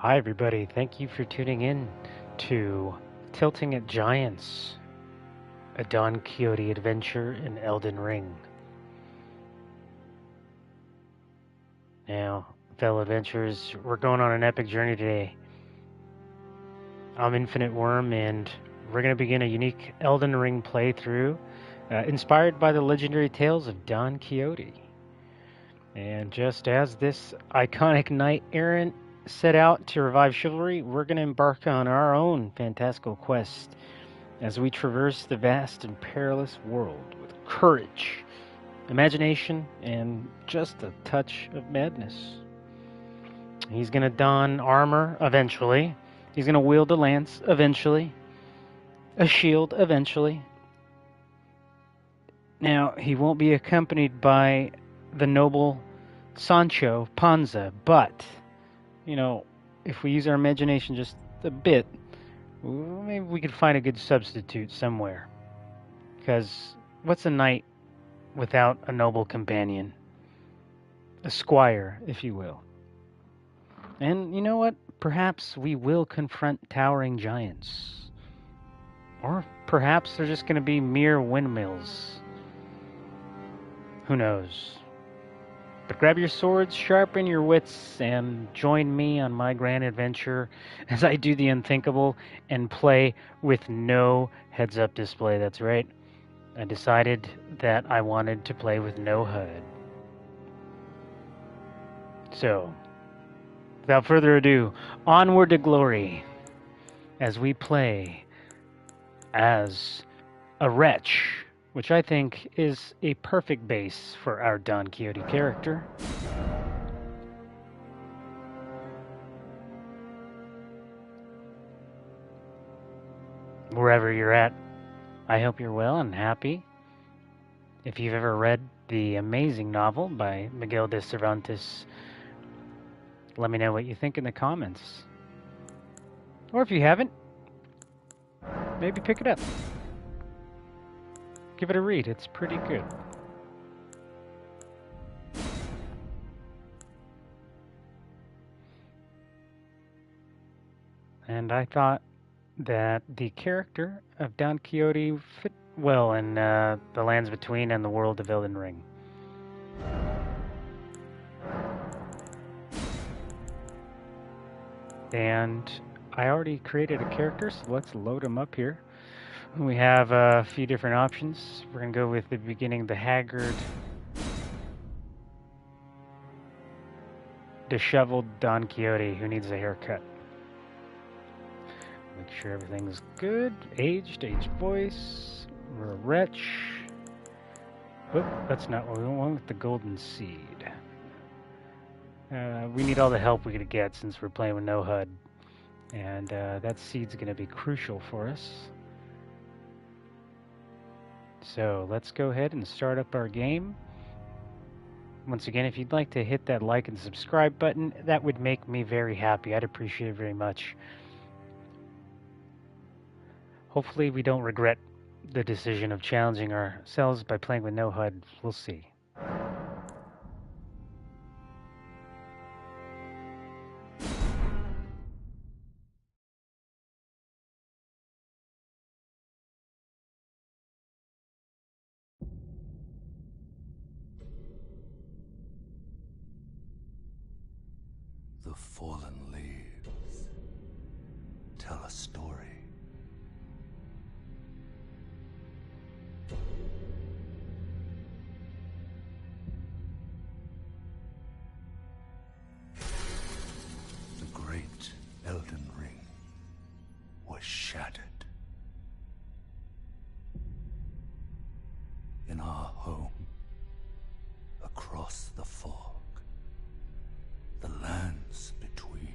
Hi, everybody. Thank you for tuning in to Tilting at Giants, a Don Quixote adventure in Elden Ring. Now, fellow adventurers, we're going on an epic journey today. I'm Infinite Worm, and we're going to begin a unique Elden Ring playthrough inspired by the legendary tales of Don Quixote. And just as this iconic knight errant set out to revive chivalry, we're going to embark on our own fantastical quest as we traverse the vast and perilous world with courage, imagination, and just a touch of madness. He's going to don armor eventually. He's going to wield a lance eventually. A shield eventually. Now, he won't be accompanied by the noble Sancho Panza, but, if we use our imagination just a bit, maybe we could find a good substitute somewhere. Because what's a knight without a noble companion? A squire, if you will. And you know what? Perhaps we will confront towering giants. Or perhaps they're just going to be mere windmills. Who knows? But grab your swords, sharpen your wits, and join me on my grand adventure as I do the unthinkable and play with no heads-up display. That's right. I decided that I wanted to play with no HUD. So, without further ado, onward to glory as we play as a wretch, which I think is a perfect base for our Don Quixote character. Wherever you're at, I hope you're well and happy. If you've ever read the amazing novel by Miguel de Cervantes, let me know what you think in the comments. Or if you haven't, maybe pick it up. Give it a read, it's pretty good. And I thought that the character of Don Quixote fit well in the lands between and the world of Elden Ring. And I already created a character, so let's load him up here. We have a few different options. We're going to go with the beginning, the haggard, disheveled Don Quixote who needs a haircut. Make sure everything's good. Aged voice. We're a wretch. Oh, that's not what we want with the golden seed. We need all the help we can get since we're playing with no HUD. And that seed's going to be crucial for us. So let's go ahead and start up our game. Once again, if you'd like to hit that like and subscribe button, that would make me very happy. I'd appreciate it very much. Hopefully we don't regret the decision of challenging ourselves by playing with no HUD. We'll see. The fallen leaves tell a story. The great Elden Ring was shattered. In our home, across the fog, the lands between.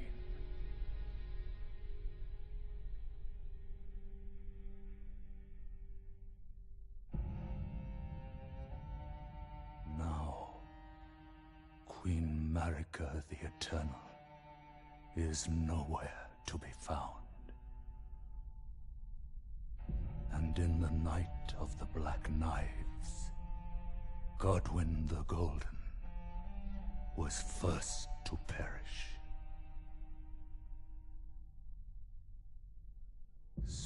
Now, Queen Marika the Eternal is nowhere to be found. And in the night of the Black Knives, Godwyn the Golden was first to perish.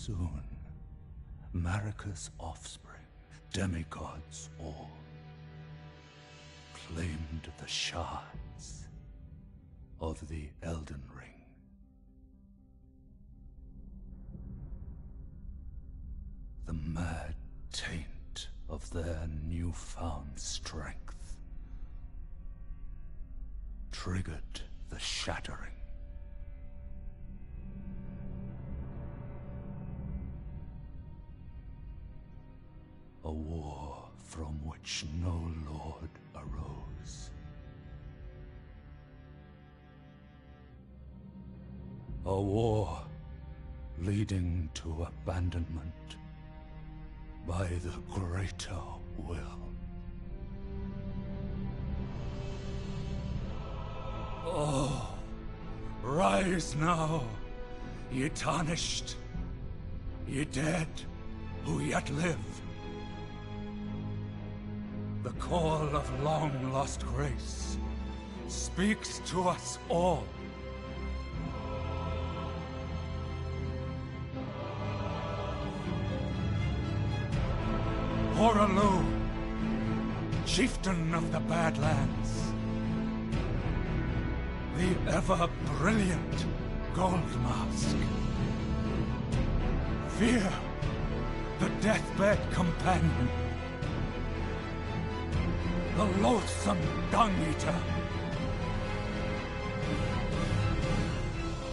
soon, Marika's offspring, demigods all, claimed the shards of the Elden Ring. The mad taint of their newfound strength triggered the shattering. A war from which no lord arose. A war leading to abandonment by the greater will. Oh, rise now, ye tarnished, ye dead who yet live. The call of long-lost grace speaks to us all. Horalu, chieftain of the Badlands, the ever-brilliant Gold Mask, Fear, the deathbed companion, the loathsome Dung-Eater,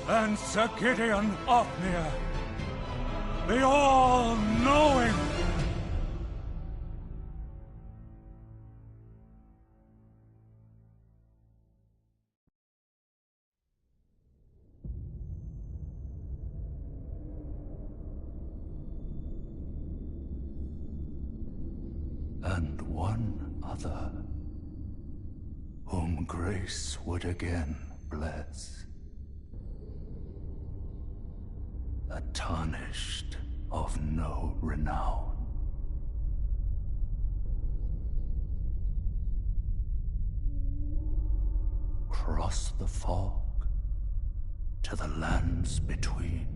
and Sir Gideon Ofnir, the all-knowing. And one other, whom grace would again bless. A tarnished of no renown. Cross the fog to the lands between.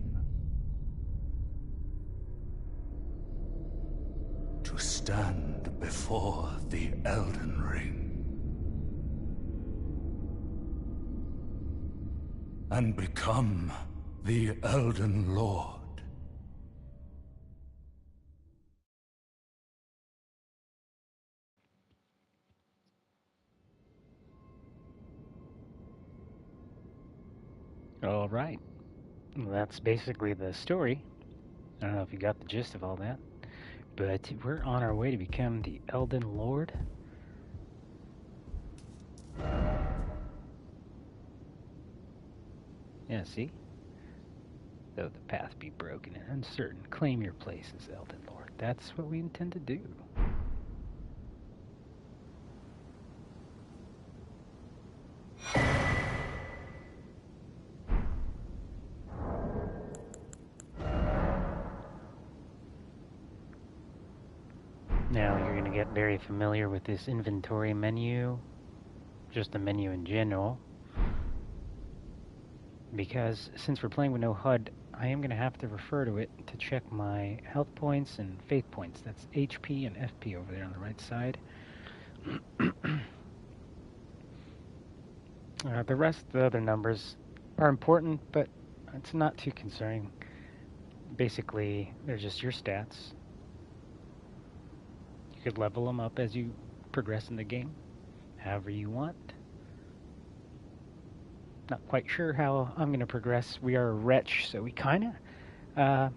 To stand before the Elden Ring and become the Elden Lord. All right. Well, that's basically the story. I don't know if you got the gist of all that. But we're on our way to become the Elden Lord. Yeah, see? Though the path be broken and uncertain, claim your place as Elden Lord. That's what we intend to do. Now you're going to get very familiar with this inventory menu, just the menu in general, because since we're playing with no HUD, I am going to have to refer to it to check my health points and faith points. That's HP and FP over there on the right side. The rest of the other numbers are important, but it's not too concerning. Basically, they're just your stats. You could level them up as you progress in the game, however you want. Not quite sure how I'm going to progress. We are a wretch, so we kind of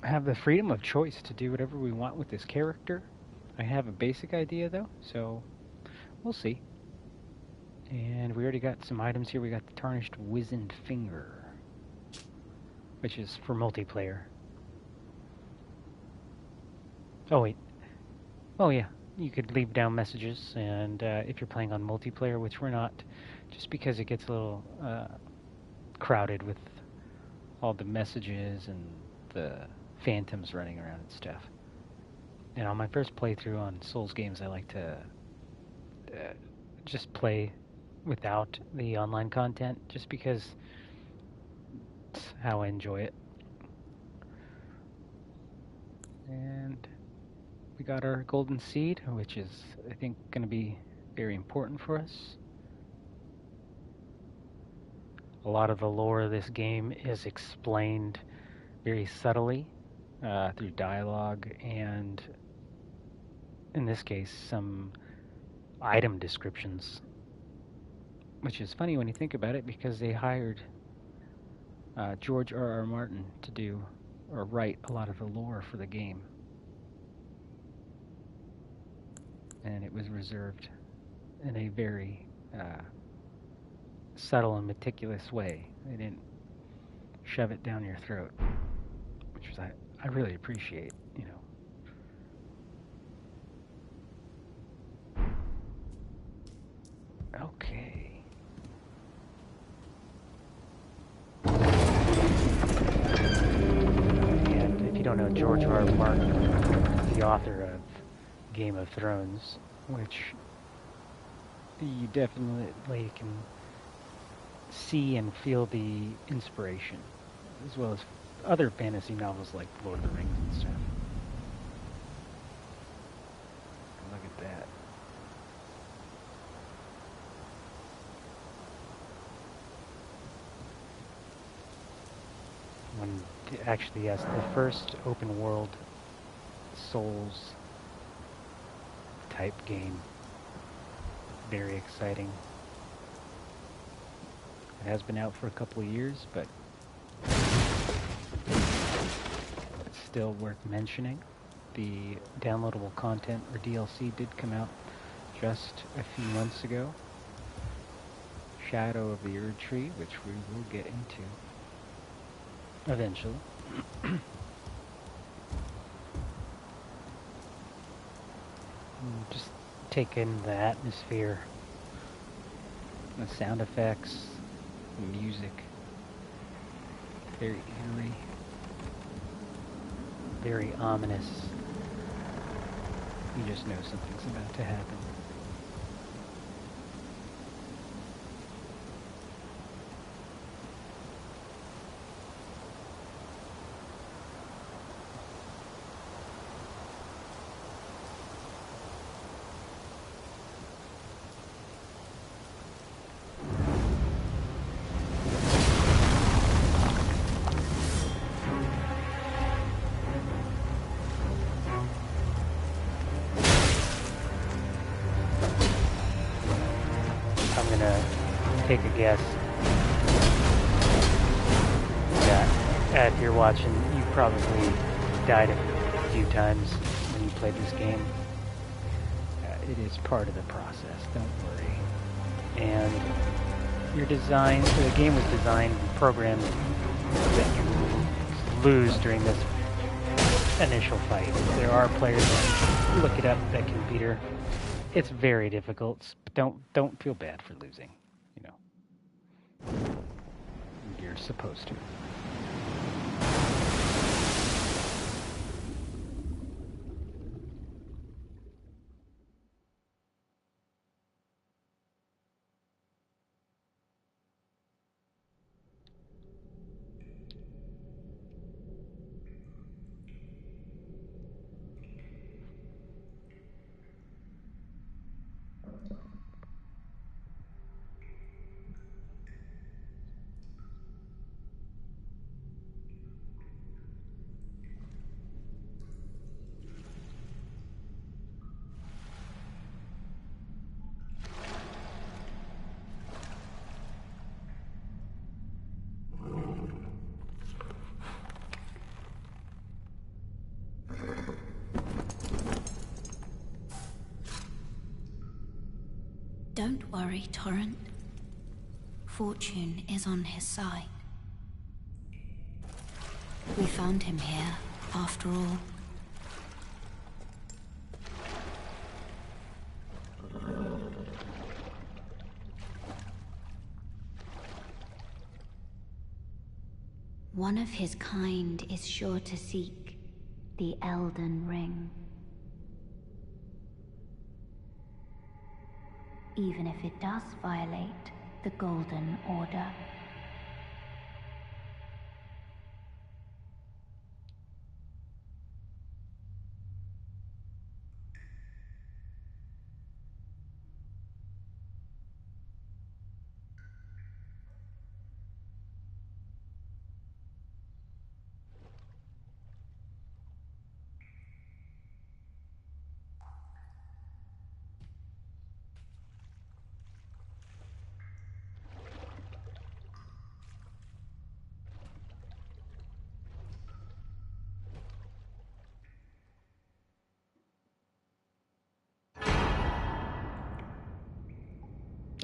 have the freedom of choice to do whatever we want with this character. I have a basic idea, though, so we'll see. And we already got some items here. We got the Tarnished Wizened Finger, which is for multiplayer. Oh, wait. Oh, yeah. You could leave down messages, and if you're playing on multiplayer, which we're not, just because it gets a little crowded with all the messages and the phantoms running around and stuff. And on my first playthrough on Souls games, I like to just play without the online content, just because it's how I enjoy it. And we got our golden seed, which is, I think, going to be very important for us. A lot of the lore of this game is explained very subtly through dialogue and, in this case, some item descriptions, which is funny when you think about it because they hired George R.R. Martin to do or write a lot of the lore for the game. And it was reserved in a very subtle and meticulous way. They didn't shove it down your throat, which was I really appreciate, you know. Okay. And if you don't know, George R. R. Martin is the author of Game of Thrones, which you definitely can see and feel the inspiration, as well as other fantasy novels like Lord of the Rings and stuff. Look at that. Actually, yes, the first open world Souls type game. Very exciting. It has been out for a couple of years, but it's still worth mentioning. The downloadable content, or DLC, did come out just a few months ago. Shadow of the Erd Tree, which we will get into eventually. Just take in the atmosphere, the sound effects, the music. Very eerie, very ominous. You just know something's about to happen. Take a guess that if you're watching, you probably died a few times when you played this game. It is part of the process, don't worry. And the game was designed and programmed that you lose during this initial fight. There are players that look it up that can beat her. It's very difficult, but don't feel bad for losing. You're supposed to. Don't worry, Torrent. Fortune is on his side. We found him here, after all. One of his kind is sure to seek the Elden Ring. Even if it does violate the Golden Order.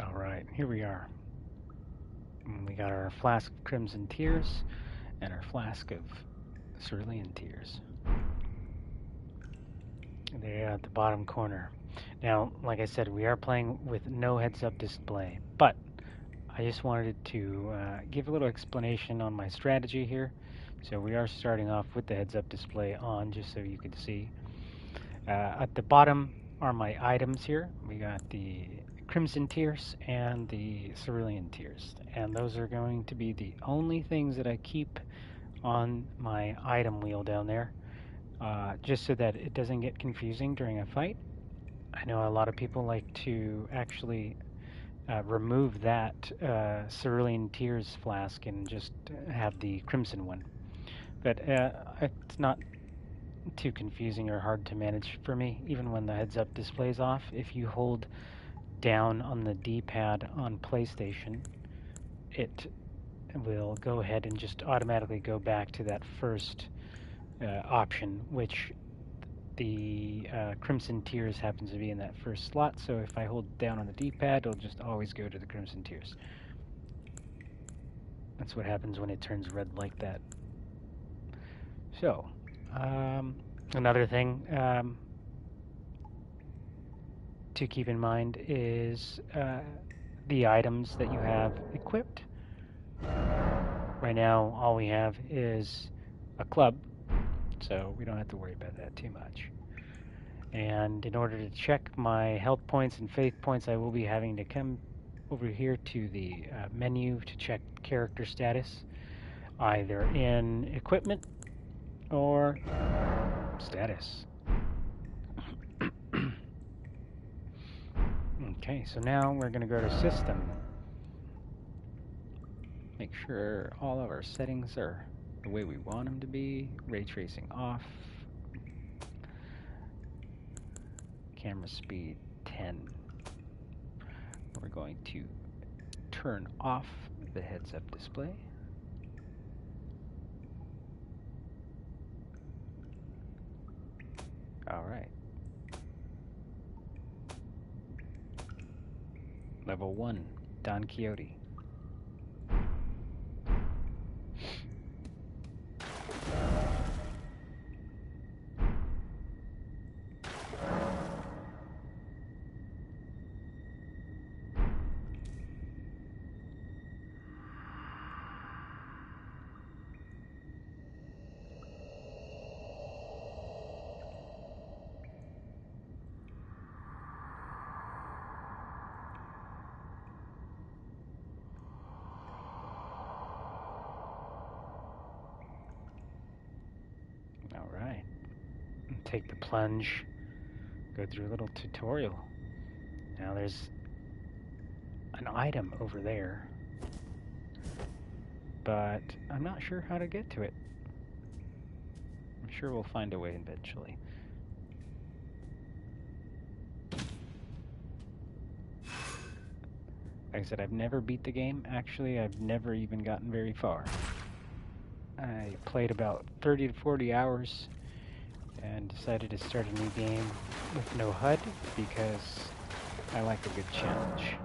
Alright, here we are. We got our flask of Crimson Tears and our flask of Cerulean Tears. They're at the bottom corner. Now, like I said, we are playing with no heads-up display, but I just wanted to give a little explanation on my strategy here. So we are starting off with the heads-up display on, just so you can see. At the bottom are my items here. We got the Crimson Tears and the Cerulean Tears, and those are going to be the only things that I keep on my item wheel down there, just so that it doesn't get confusing during a fight. I know a lot of people like to actually remove that Cerulean Tears flask and just have the Crimson one, but it's not too confusing or hard to manage for me, even when the heads-up display is off. If you hold down on the D-pad on PlayStation, it will go ahead and just automatically go back to that first option, which the Crimson Tears happens to be in that first slot. So if I hold down on the D-pad, it'll just always go to the Crimson Tears. That's what happens when it turns red like that. So, another thing to keep in mind is the items that you have equipped. Right now, all we have is a club, so we don't have to worry about that too much. And in order to check my health points and faith points, I will be having to come over here to the menu to check character status, either in equipment or status. Okay, so now we're going to go to System. Make sure all of our settings are the way we want them to be. Ray tracing off. Camera speed 10. We're going to turn off the heads-up display. All right. Level 1, Don Quixote. All right. Take the plunge. Go through a little tutorial. Now there's an item over there, but I'm not sure how to get to it. I'm sure we'll find a way eventually. Like I said, I've never beat the game. Actually, I've never even gotten very far. I played about 30 to 40 hours and decided to start a new game with no HUD because I like a good challenge.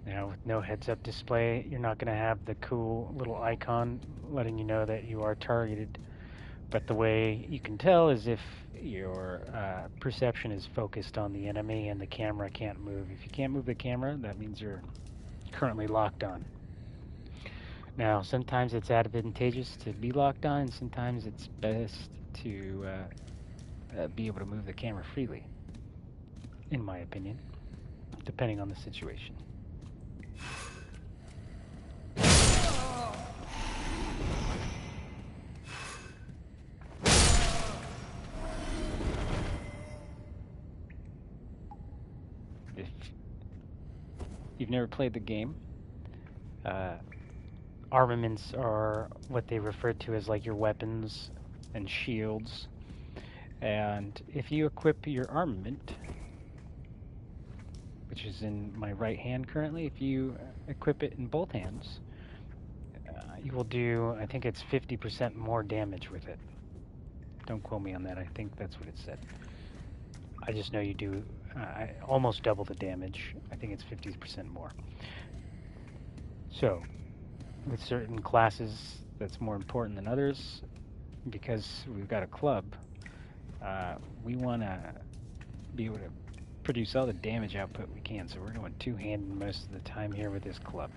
Now, with no heads-up display, you're not going to have the cool little icon letting you know that you are targeted. But the way you can tell is if your perception is focused on the enemy and the camera can't move. If you can't move the camera, that means you're currently locked on. Now, sometimes it's advantageous to be locked on, and sometimes it's best to be able to move the camera freely, in my opinion, depending on the situation. If you've never played the game, armaments are what they refer to as like your weapons and shields. And if you equip your armament, which is in my right hand currently, if you equip it in both hands, you will do, I think it's 50% more damage with it. Don't quote me on that, I think that's what it said. I just know you do almost double the damage. I think it's 50% more. So, with certain classes, that's more important than others. Because we've got a club, we want to be able to produce all the damage output we can. So we're going two-handed most of the time here with this club.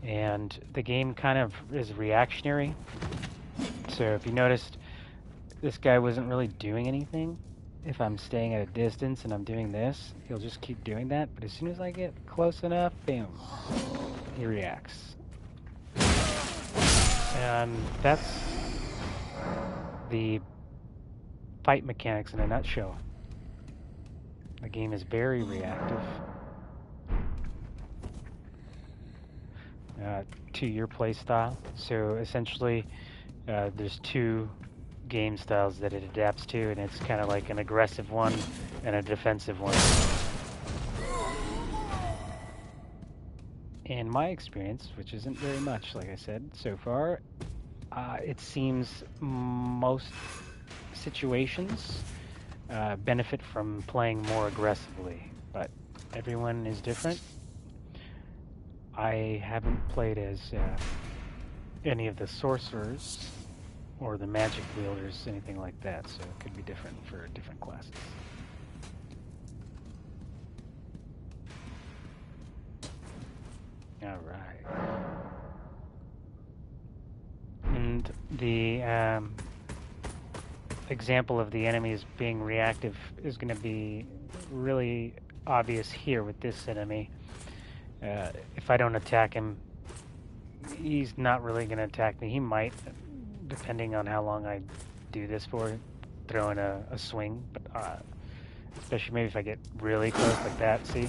And the game kind of is reactionary. So if you noticed, this guy wasn't really doing anything. If I'm staying at a distance and I'm doing this, he'll just keep doing that. But as soon as I get close enough, bam, he reacts. And that's the fight mechanics in a nutshell. The game is very reactive to your play style. So essentially, there's two game styles that it adapts to, and it's kind of like an aggressive one and a defensive one. In my experience, which isn't very much, like I said, so far, it seems most situations benefit from playing more aggressively, but everyone is different. I haven't played as any of the sorcerers or the magic wielders, anything like that, so it could be different for different classes. All right. And the example of the enemies being reactive is going to be really obvious here with this enemy. If I don't attack him, he's not really going to attack me. He might, depending on how long I do this for, throw in a swing, but especially maybe if I get really close like that, see?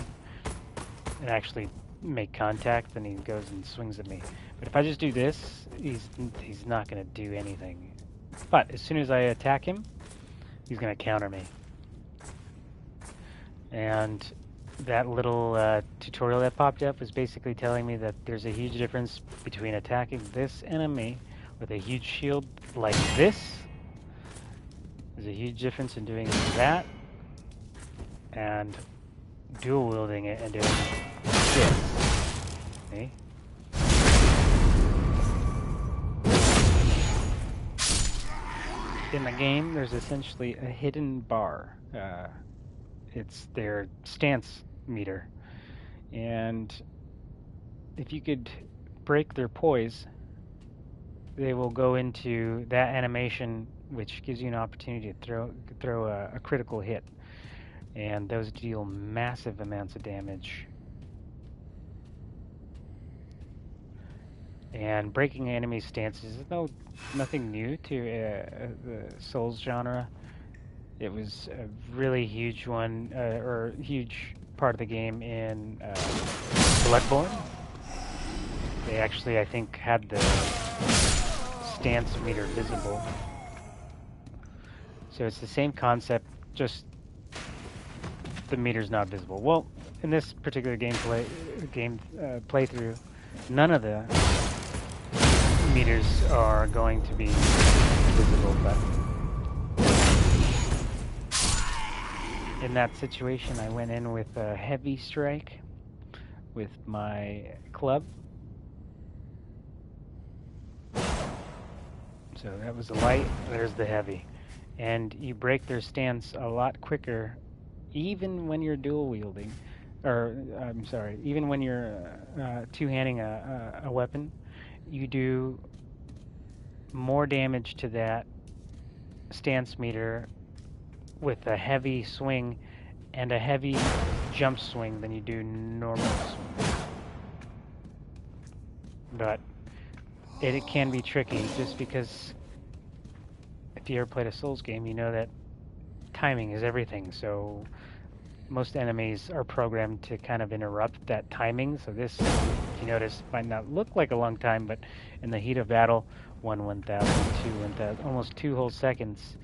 And actually make contact, then he goes and swings at me. But if I just do this, he's not going to do anything. But as soon as I attack him, he's going to counter me. And that little tutorial that popped up was basically telling me that there's a huge difference between attacking this enemy with a huge shield like this. There's a huge difference in doing that and dual wielding it and doing this. See? In the game, there's essentially a hidden bar. It's their stance meter. And if you could break their poise, they will go into that animation, which gives you an opportunity to throw a critical hit. And those deal massive amounts of damage. And breaking enemy stances is nothing new to the Souls genre. It was a really huge one, or huge part of the game in Bloodborne. They actually, I think, had the stance meter visible. So it's the same concept, just the meter's not visible. Well, in this particular playthrough, none of the meters are going to be visible, but in that situation, I went in with a heavy strike with my club. So that was the light, there's the heavy. And you break their stance a lot quicker, even when you're dual wielding. Or, I'm sorry, even when you're two-handing a weapon, you do more damage to that stance meter with a heavy swing and a heavy jump swing than you do normal swing. But it can be tricky, just because if you ever played a Souls game, you know that timing is everything. So most enemies are programmed to kind of interrupt that timing. So this, if you notice, might not look like a long time, but in the heat of battle, 1,000, 2,000, almost 2 whole seconds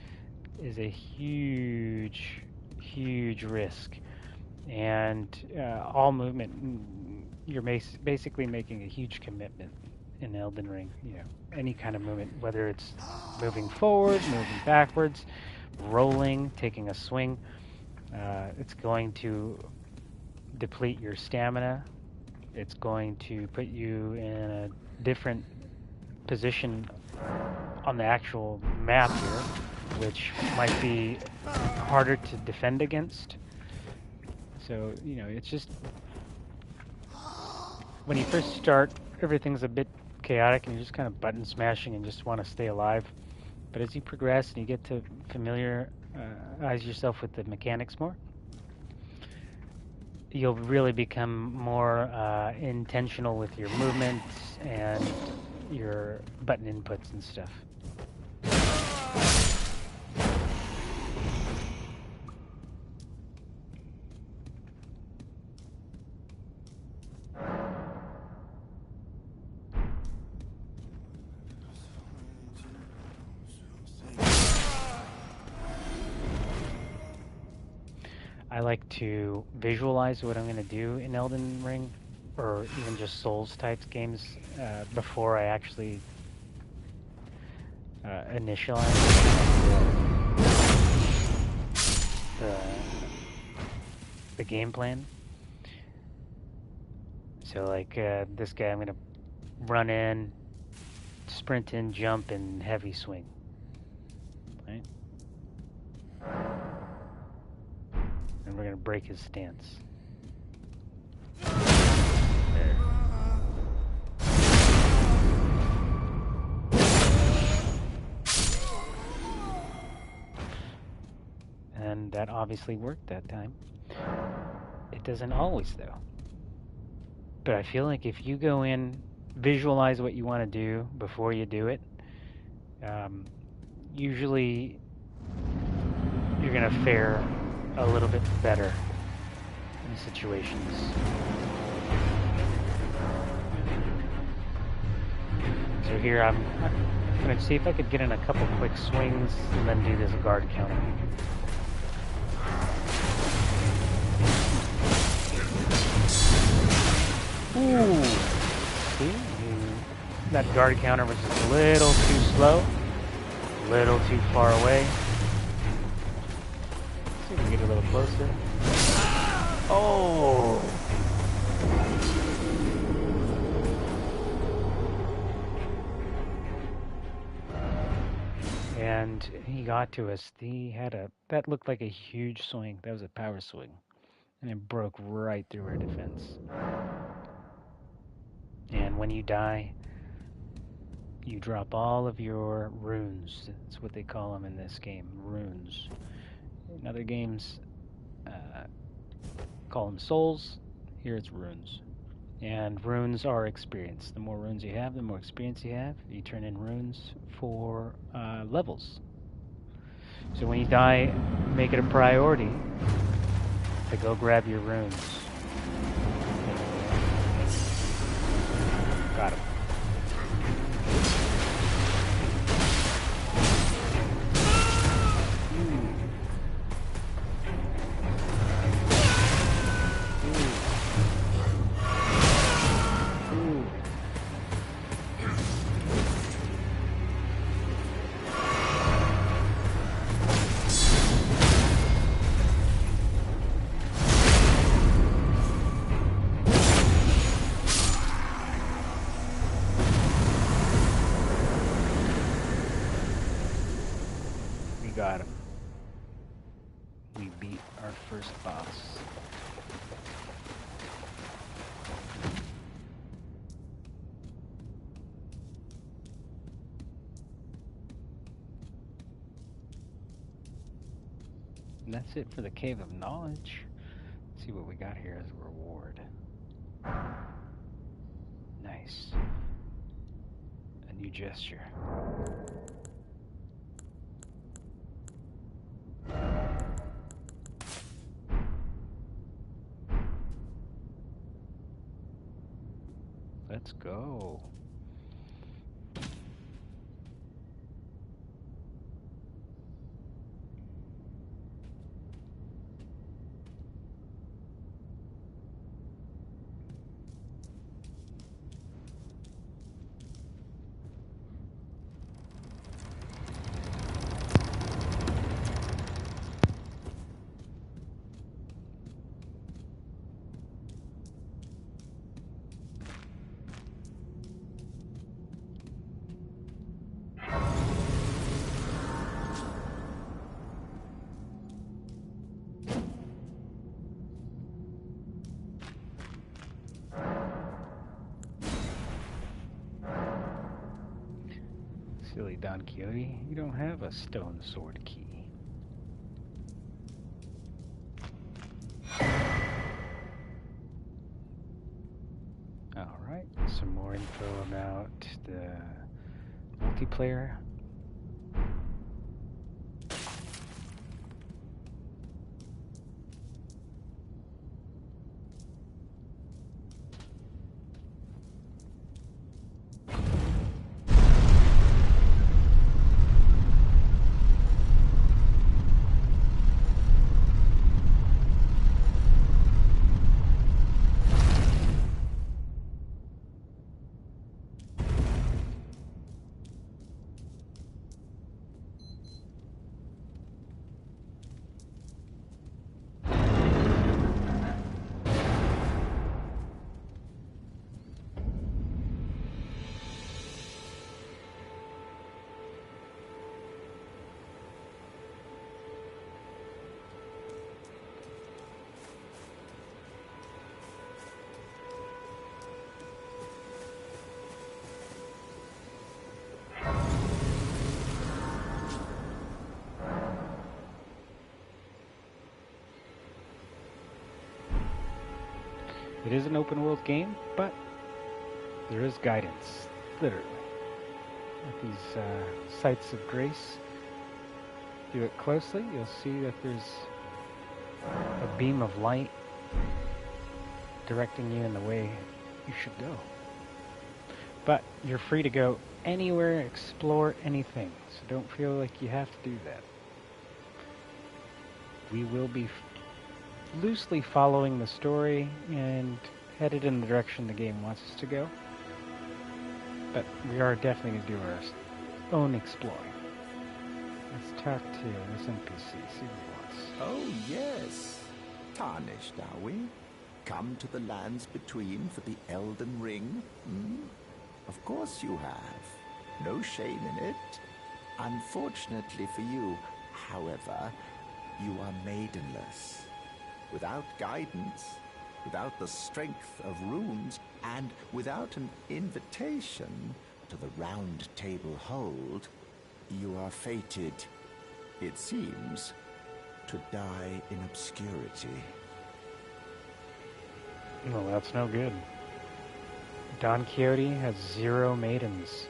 is a huge, huge risk. And all movement, you're basically making a huge commitment in Elden Ring. You know, any kind of movement, whether it's moving forward, moving backwards, rolling, taking a swing, it's going to deplete your stamina. It's going to put you in a different position on the actual map here, which might be harder to defend against. So, you know, it's just when you first start, everything's a bit chaotic and you're just kind of button smashing and just want to stay alive. But as you progress and you get to familiarize yourself with the mechanics more, you'll really become more intentional with your movements and your button inputs and stuff. I like to visualize what I'm going to do in Elden Ring, or even just Souls type games, before I actually initialize the game plan. So like this guy, I'm going to run in, sprint in, jump, and heavy swing. Right? And we're going to break his stance. There. And that obviously worked that time. It doesn't always, though. But I feel like if you go in, visualize what you want to do before you do it, usually you're going to fare a little bit better in situations. So here I'm going to see if I could get in a couple quick swings and then do this guard counter. Ooh! See? That guard counter was just a little too slow, a little too far away. Let's see if we can get a little closer. Oh! And he got to us. He had that looked like a huge swing. That was a power swing. And it broke right through our defense. And when you die, you drop all of your runes. That's what they call them in this game, runes. In other games, call them souls. Here it's runes. And runes are experience. The more runes you have, the more experience you have. You turn in runes for levels. So when you die, make it a priority to go grab your runes. Got him. Got him. We beat our first boss. And that's it for the Cave of Knowledge. Let's see what we got here as a reward. Nice. A new gesture. Let's go. Silly Don Quixote, you don't have a stone sword key. Alright, some more info about the multiplayer. It is an open world game, but there is guidance, literally. At these sites of grace, if you look closely, you'll see that there's a beam of light directing you in the way you should go. But you're free to go anywhere, explore anything, so don't feel like you have to do that. We will be loosely following the story and headed in the direction the game wants us to go. But we are definitely going to do our own exploring. Let's talk to this NPC, see what he wants. Oh, yes. Tarnished, are we? Come to the lands between for the Elden Ring? Of course you have. No shame in it. Unfortunately for you, however, you are maidenless. Without guidance, without the strength of runes, and without an invitation to the Round Table Hold, you are fated, it seems, to die in obscurity. Well, that's no good. Don Quixote has 0 maidens.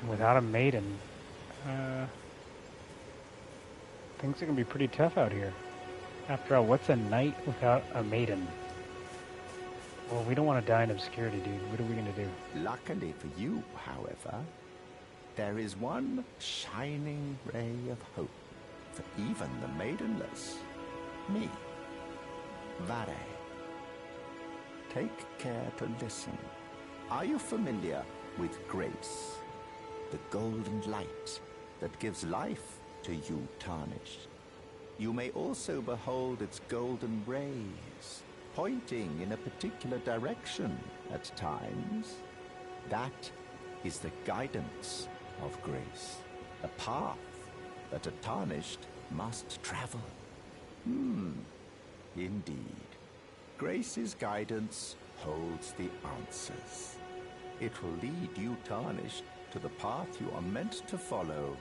And without a maiden, things are going to be pretty tough out here. After all, what's a knight without a maiden? Well, we don't want to die in obscurity, dude. What are we going to do? Luckily for you, however, there is one shining ray of hope for even the maidenless. Me. Vare. Take care to listen. Are you familiar with grace? The golden light that gives life to you, Tarnished. You may also behold its golden rays, pointing in a particular direction at times. That is the guidance of grace, a path that a Tarnished must travel. Indeed. Grace's guidance holds the answers. It will lead you, Tarnished, to the path you are meant to follow,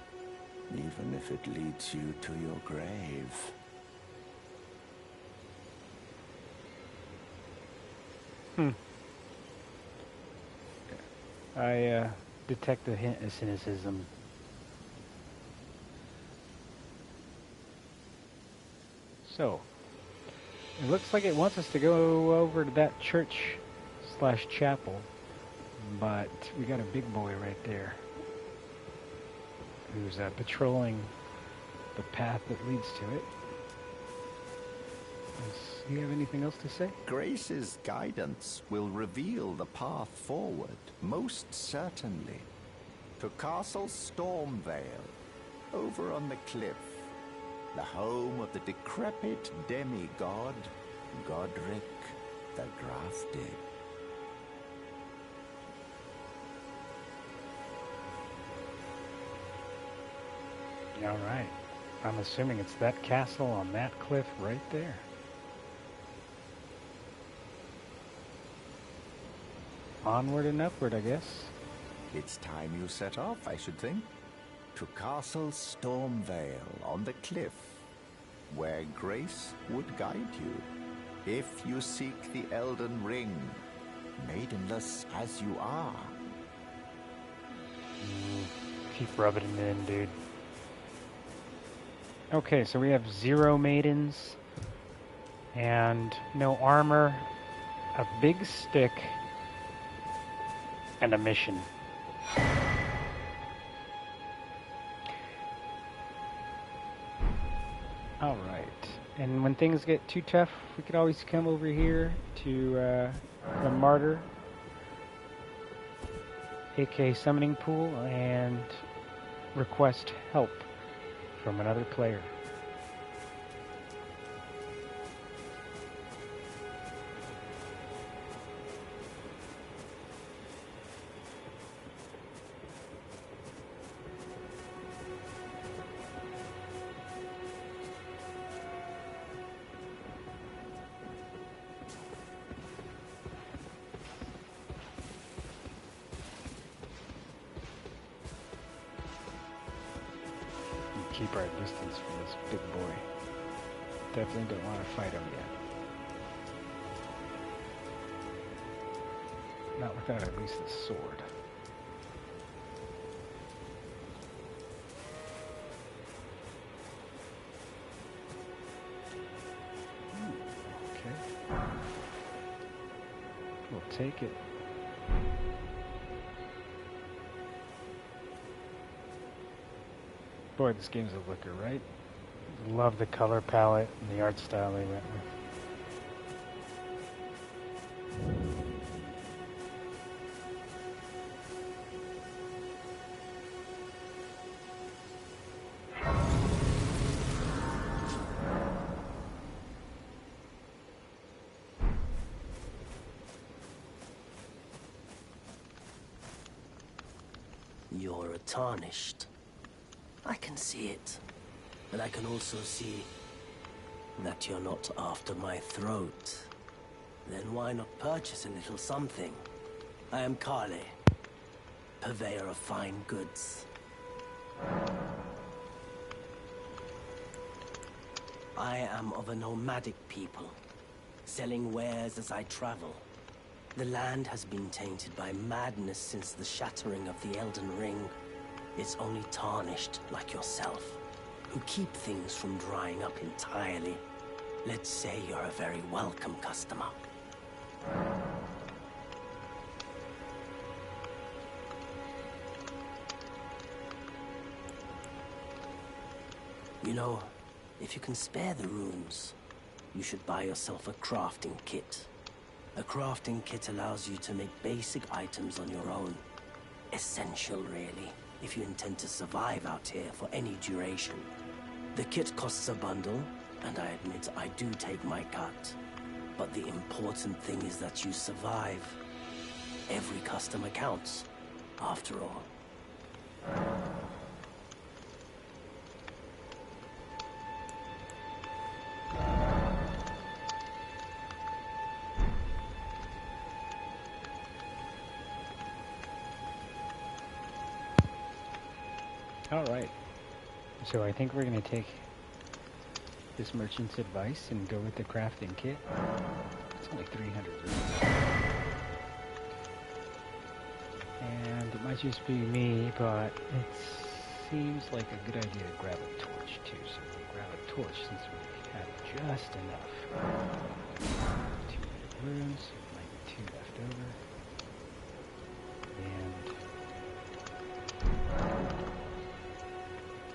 even if it leads you to your grave. I detect a hint of cynicism. So, it looks like it wants us to go over to that church/chapel, but we got a big boy right there who's patrolling the path that leads to it. Does he have anything else to say? Grace's guidance will reveal the path forward, most certainly. To Castle Stormvale, over on the cliff, the home of the decrepit demigod, Godric the Grafted. All right. I'm assuming it's that castle on that cliff right there. Onward and upward, I guess. It's time you set off, I should think. To Castle Stormvale on the cliff, where grace would guide you. If you seek the Elden Ring, maidenless as you are. Keep rubbing it in, dude. Okay, so we have 0 maidens, and no armor, a big stick, and a mission. Alright, and when things get too tough, we could always come over here to the Martyr, aka Summoning Pool, and request help from another player. Keep our distance from this big boy. Definitely don't want to fight him yet. Not without at least the sword. Okay. We'll take it. Boy, this game's a looker, right? Love the color palette and the art style they went with. You're tarnished. I can see it. But I can also see that you're not after my throat. Then why not purchase a little something? I am Kale, purveyor of fine goods. I am of a nomadic people, selling wares as I travel. The land has been tainted by madness since the shattering of the Elden Ring. It's only tarnished like yourself, who keep things from drying up entirely. Let's say you're a very welcome customer. You know, if you can spare the runes, you should buy yourself a crafting kit. A crafting kit allows you to make basic items on your own. Essential, really, if you intend to survive out here for any duration. The kit costs a bundle, and I admit I do take my cut. But the important thing is that you survive. Every customer counts, after all. Alright, so I think we're going to take this merchant's advice and go with the crafting kit. It's only 300 rupees. And it might just be me, but it seems like a good idea to grab a torch too. So we'll grab a torch since we have just enough. 200 runes, so there might be 2 left over. And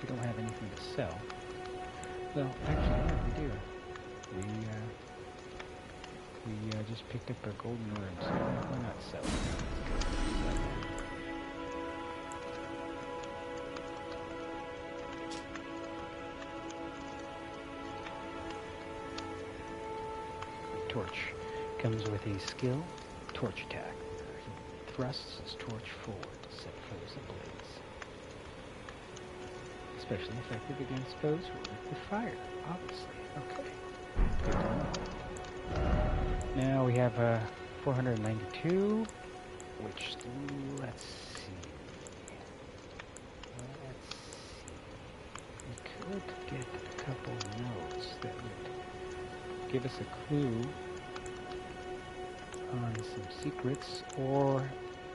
we don't have anything to sell. Well, actually, yeah, we do. We just picked up a golden ring, so why not sell it? Torch comes with a skill, torch attack. He thrusts his torch forward to set foes ablaze. Especially effective against foes who are with fire, obviously. Okay. Good to know. Now we have 492, which, let's see, able to get a couple notes that would give us a clue on some secrets, or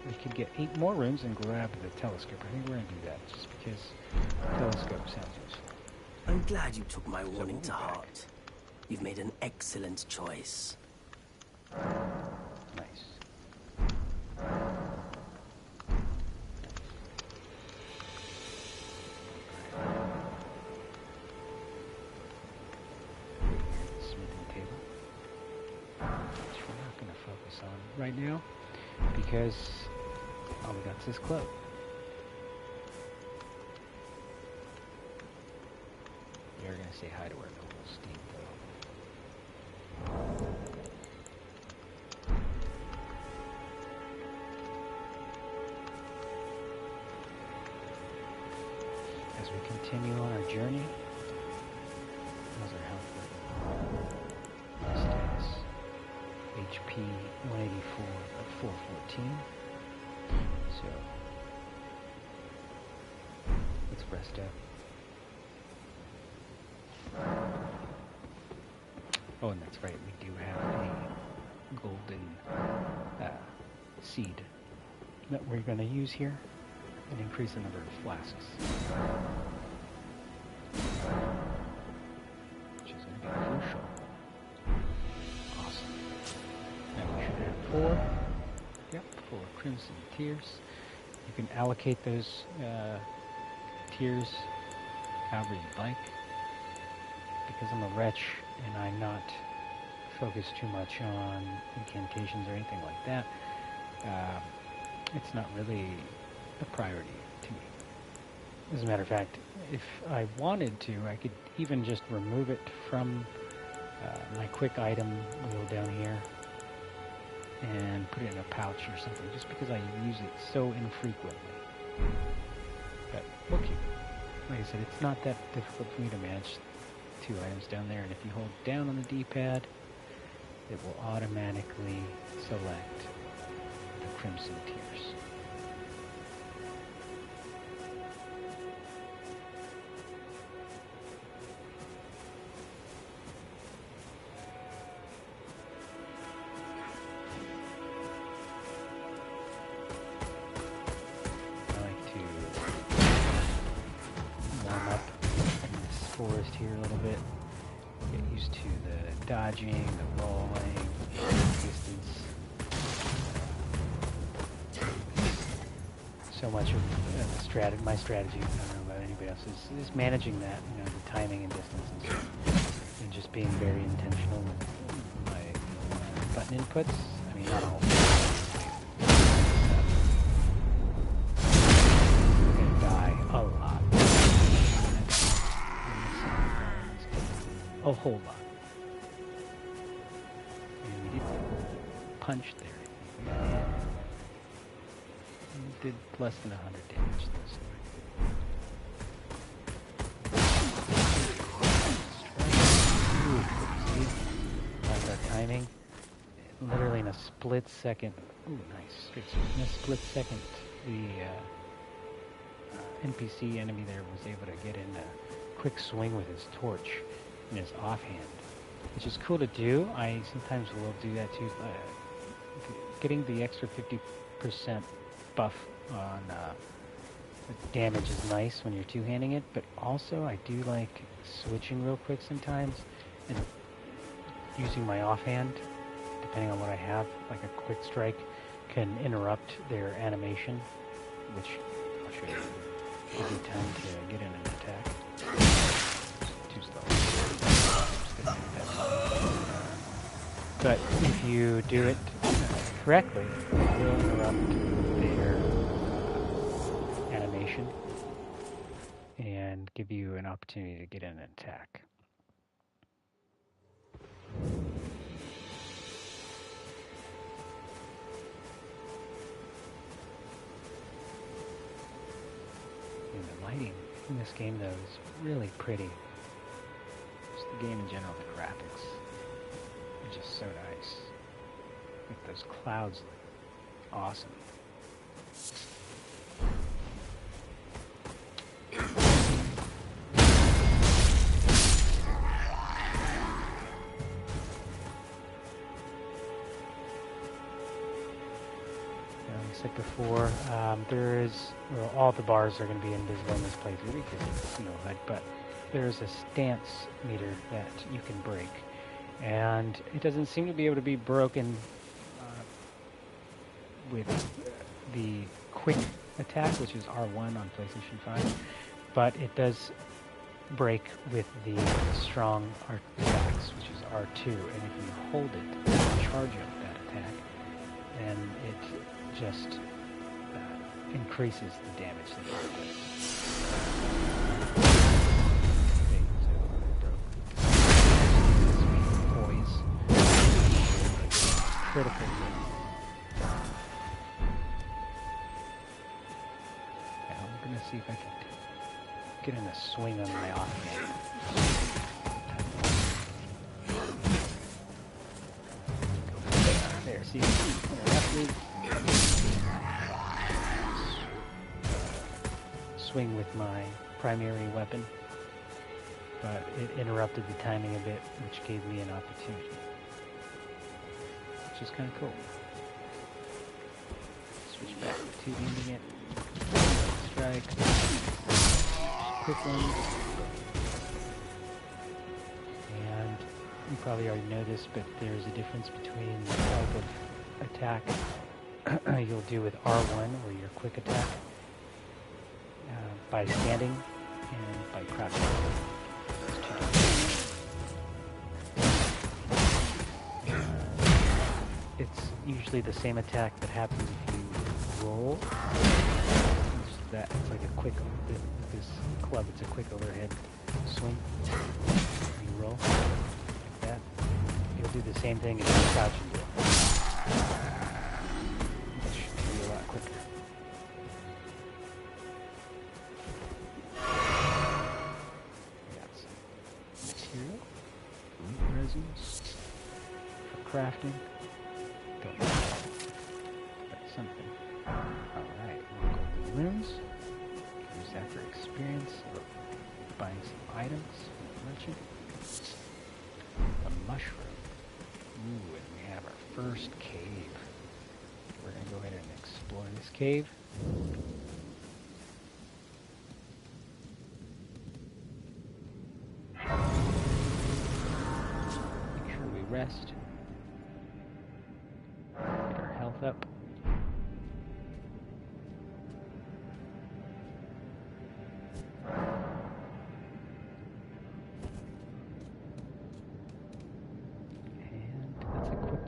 we could get 8 more rooms and grab the telescope. I think we're going to do that, just because telescope sounds useful. I'm glad you took my warning we'll be to back. heart. You've made an excellent choice. Nice. Smithing table, which we're not going to focus on right now, because all we got is this cloak. You're going to say hi to our noble Steve, though. As we continue on our journey, how's our health rating? Status. HP 184 of 414. So, let's rest up. Oh, and that's right, we do have a golden seed that we're going to use here and increase the number of flasks, which is going to be crucial. Awesome. Now we should have 4. Yep, 4 crimson tears. You can allocate those tears however you'd like. Because I'm a wretch and I'm not focused too much on incantations or anything like that, it's not really a priority to me. As a matter of fact, if I wanted to, I could even just remove it from my quick item wheel down here and put it in a pouch or something, just because I use it so infrequently. But we'll keep it. Like I said, it's not that difficult for me to manage 2 items down there, and if you hold down on the D-pad, it will automatically select the crimson tears. I like to warm up in this forest here a little bit. Get used to the dodging, the rolling, distance. So much of my strategy, I don't know about anybody else, is managing that, the timing and distance and stuff. And just being very intentional with my button inputs. I mean, not all. I'm gonna die a lot. A whole lot. And we didn't punch there. We got hit. We did less than 100 damage this time. Like our timing. Literally in a split second. Ooh, nice. Good. In a split second, the NPC enemy there was able to get in a quick swing with his torch in his offhand, which is cool to do. I sometimes will do that too. Getting the extra 50% buff on damage is nice when you're two-handing it, but also I do like switching real quick sometimes and using my offhand, depending on what I have. Like a quick strike can interrupt their animation, which I'll show you. Give you time to get in an attack. Too slow. But if you do it correctly, it will interrupt their animation and give you an opportunity to get in an attack. And the lighting in this game, though, is really pretty. Just the game in general, the graphics are just so nice. Like those clouds look awesome. like before, there is, well, all the bars are going to be invisible in this playthrough because it's no HUD, but there's a stance meter that you can break. And it doesn't seem to be able to be broken with the quick attack, which is R1 on PlayStation 5, but it does break with the strong attacks, which is R2, and if you hold it to charge up that attack, then it just increases the damage that it does. Okay, so poise. Critical hit. I'm gonna see if I can get in a swing on my offhand. There, see? Swing with my primary weapon, but it interrupted the timing a bit, which gave me an opportunity, which is kind of cool. Switch back to aiming it. Strike. Quick one. And you probably already know this, but there's a difference between the type of attack you'll do with R1, or your quick attack, by standing and by crouching. It's usually the same attack that happens if you roll. That it's like a quick, this club, it's a quick overhead swing. You roll like that. You'll do the same thing if you crouch and do it. It should be a lot quicker. We got some material, resins for crafting. Don't know, but something. Alright, we'll go to the runes. Use that for experience. Buying some items from the merchant. A mushroom. Ooh, and we have our first cave. We're going to go ahead and explore this cave. Make sure we rest. Get our health up.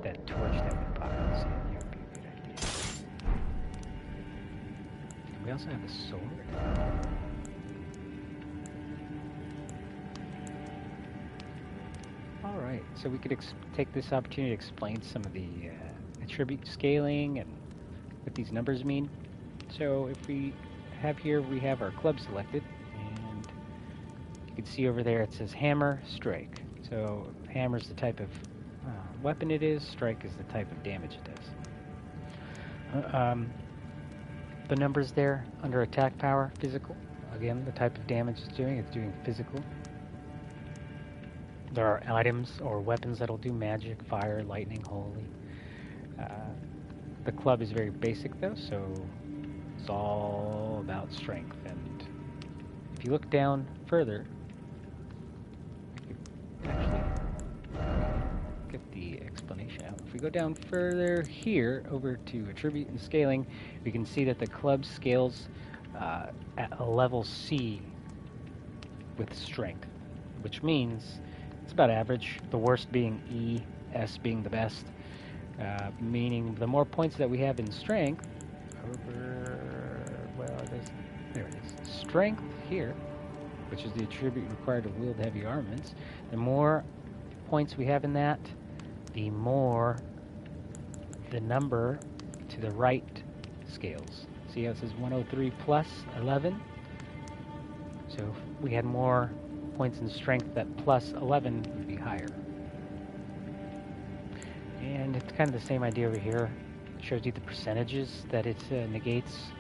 That torch that we bought on San Diego would be a good idea. And we also have a sword. Alright, so we could take this opportunity to explain some of the attribute scaling and what these numbers mean. So if we have here, we have our club selected, and you can see over there it says hammer, strike. So hammer is the type of weapon it is, strike is the type of damage it does. The numbers there under attack power, physical, again the type of damage it's doing physical. There are items or weapons that'll do magic, fire, lightning, holy. The club is very basic though, so it's all about strength. And if you look down further, actually get the explanation out. If we go down further here over to attribute and scaling, we can see that the club scales at a level C with strength, which means it's about average, the worst being E, S being the best, meaning the more points that we have in strength over, well, there it is, strength here, which is the attribute required to wield heavy armaments. The more points we have in that, the more the number to the right scales. See how it says 103 plus 11? So if we had more points in strength, that plus 11 would be higher. And it's kind of the same idea over here. It shows you the percentages that it negates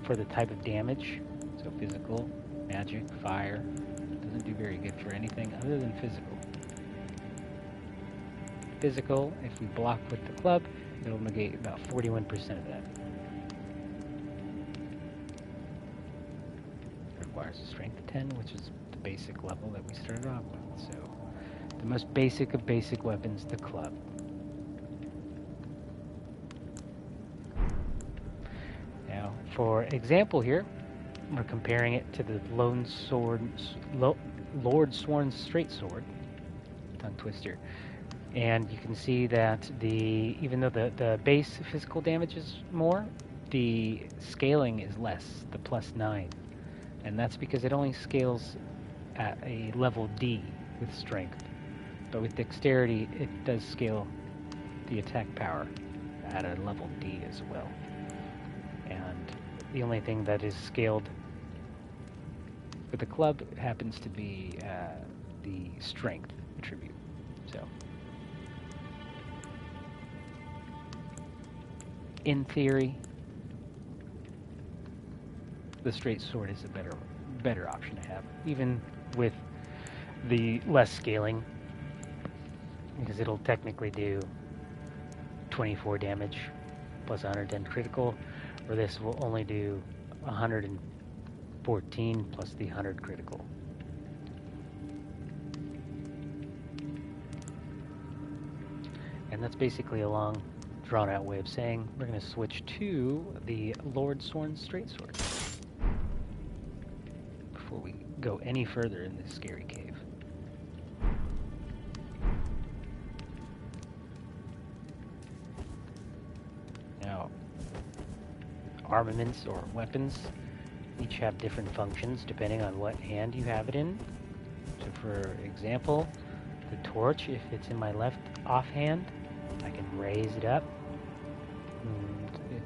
for the type of damage. So physical, magic, fire. Doesn't do very good for anything other than physical. Physical, if we block with the club, It'll negate about 41% of that. It requires a strength of 10, which is the basic level that we started off with. So, the most basic of basic weapons, the club. Now, for example here, we're comparing it to the Lord Sworn's Straight Sword, tongue twister, and you can see that even though the base physical damage is more, the scaling is less, the +9, and that's because it only scales at a level D with strength, but with dexterity it does scale the attack power at a level D as well. And the only thing that is scaled with the club happens to be the strength attribute. So, in theory, the straight sword is a better option to have, even with the less scaling, because it'll technically do 24 damage plus 110 critical, or this will only do 114 plus the 100 critical. And that's basically a long, drawn-out way of saying we're going to switch to the Lord Sworn's Straight Sword before we go any further in this scary cave. Now, armaments or weapons each have different functions depending on what hand you have it in. So for example, the torch, if it's in my left offhand, I can raise it up and it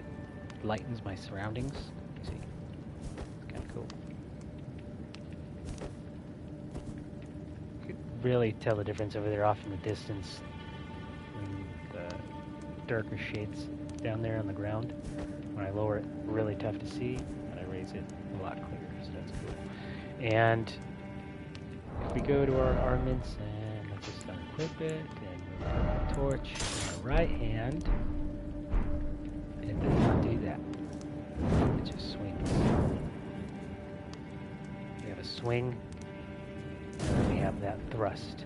lightens my surroundings. See, it's kind of cool. You could really tell the difference over there off in the distance when the darker shades down there on the ground. When I lower it, really tough to see, and I raise it a lot clearer, so that's cool. And if we go to our armaments and let's just unequip it and we'll put the torch in our right hand, it does not do that. It just swings. We have a swing, and then we have that thrust.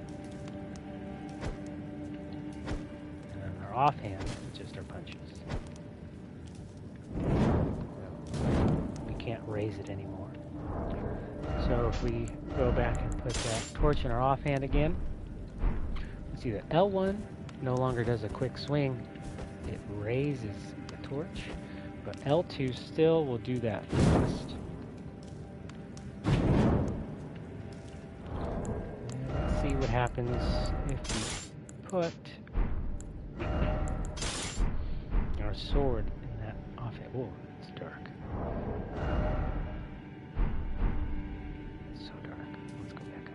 And on our offhand, it's just our punches. We can't raise it anymore. So if we go back and put that torch in our offhand again, see that L1 no longer does a quick swing, it raises the torch, but L2 still will do that thrust. And let's see what happens if we put our sword in that offhand. Whoa, it's dark. It's so dark. Let's go back up.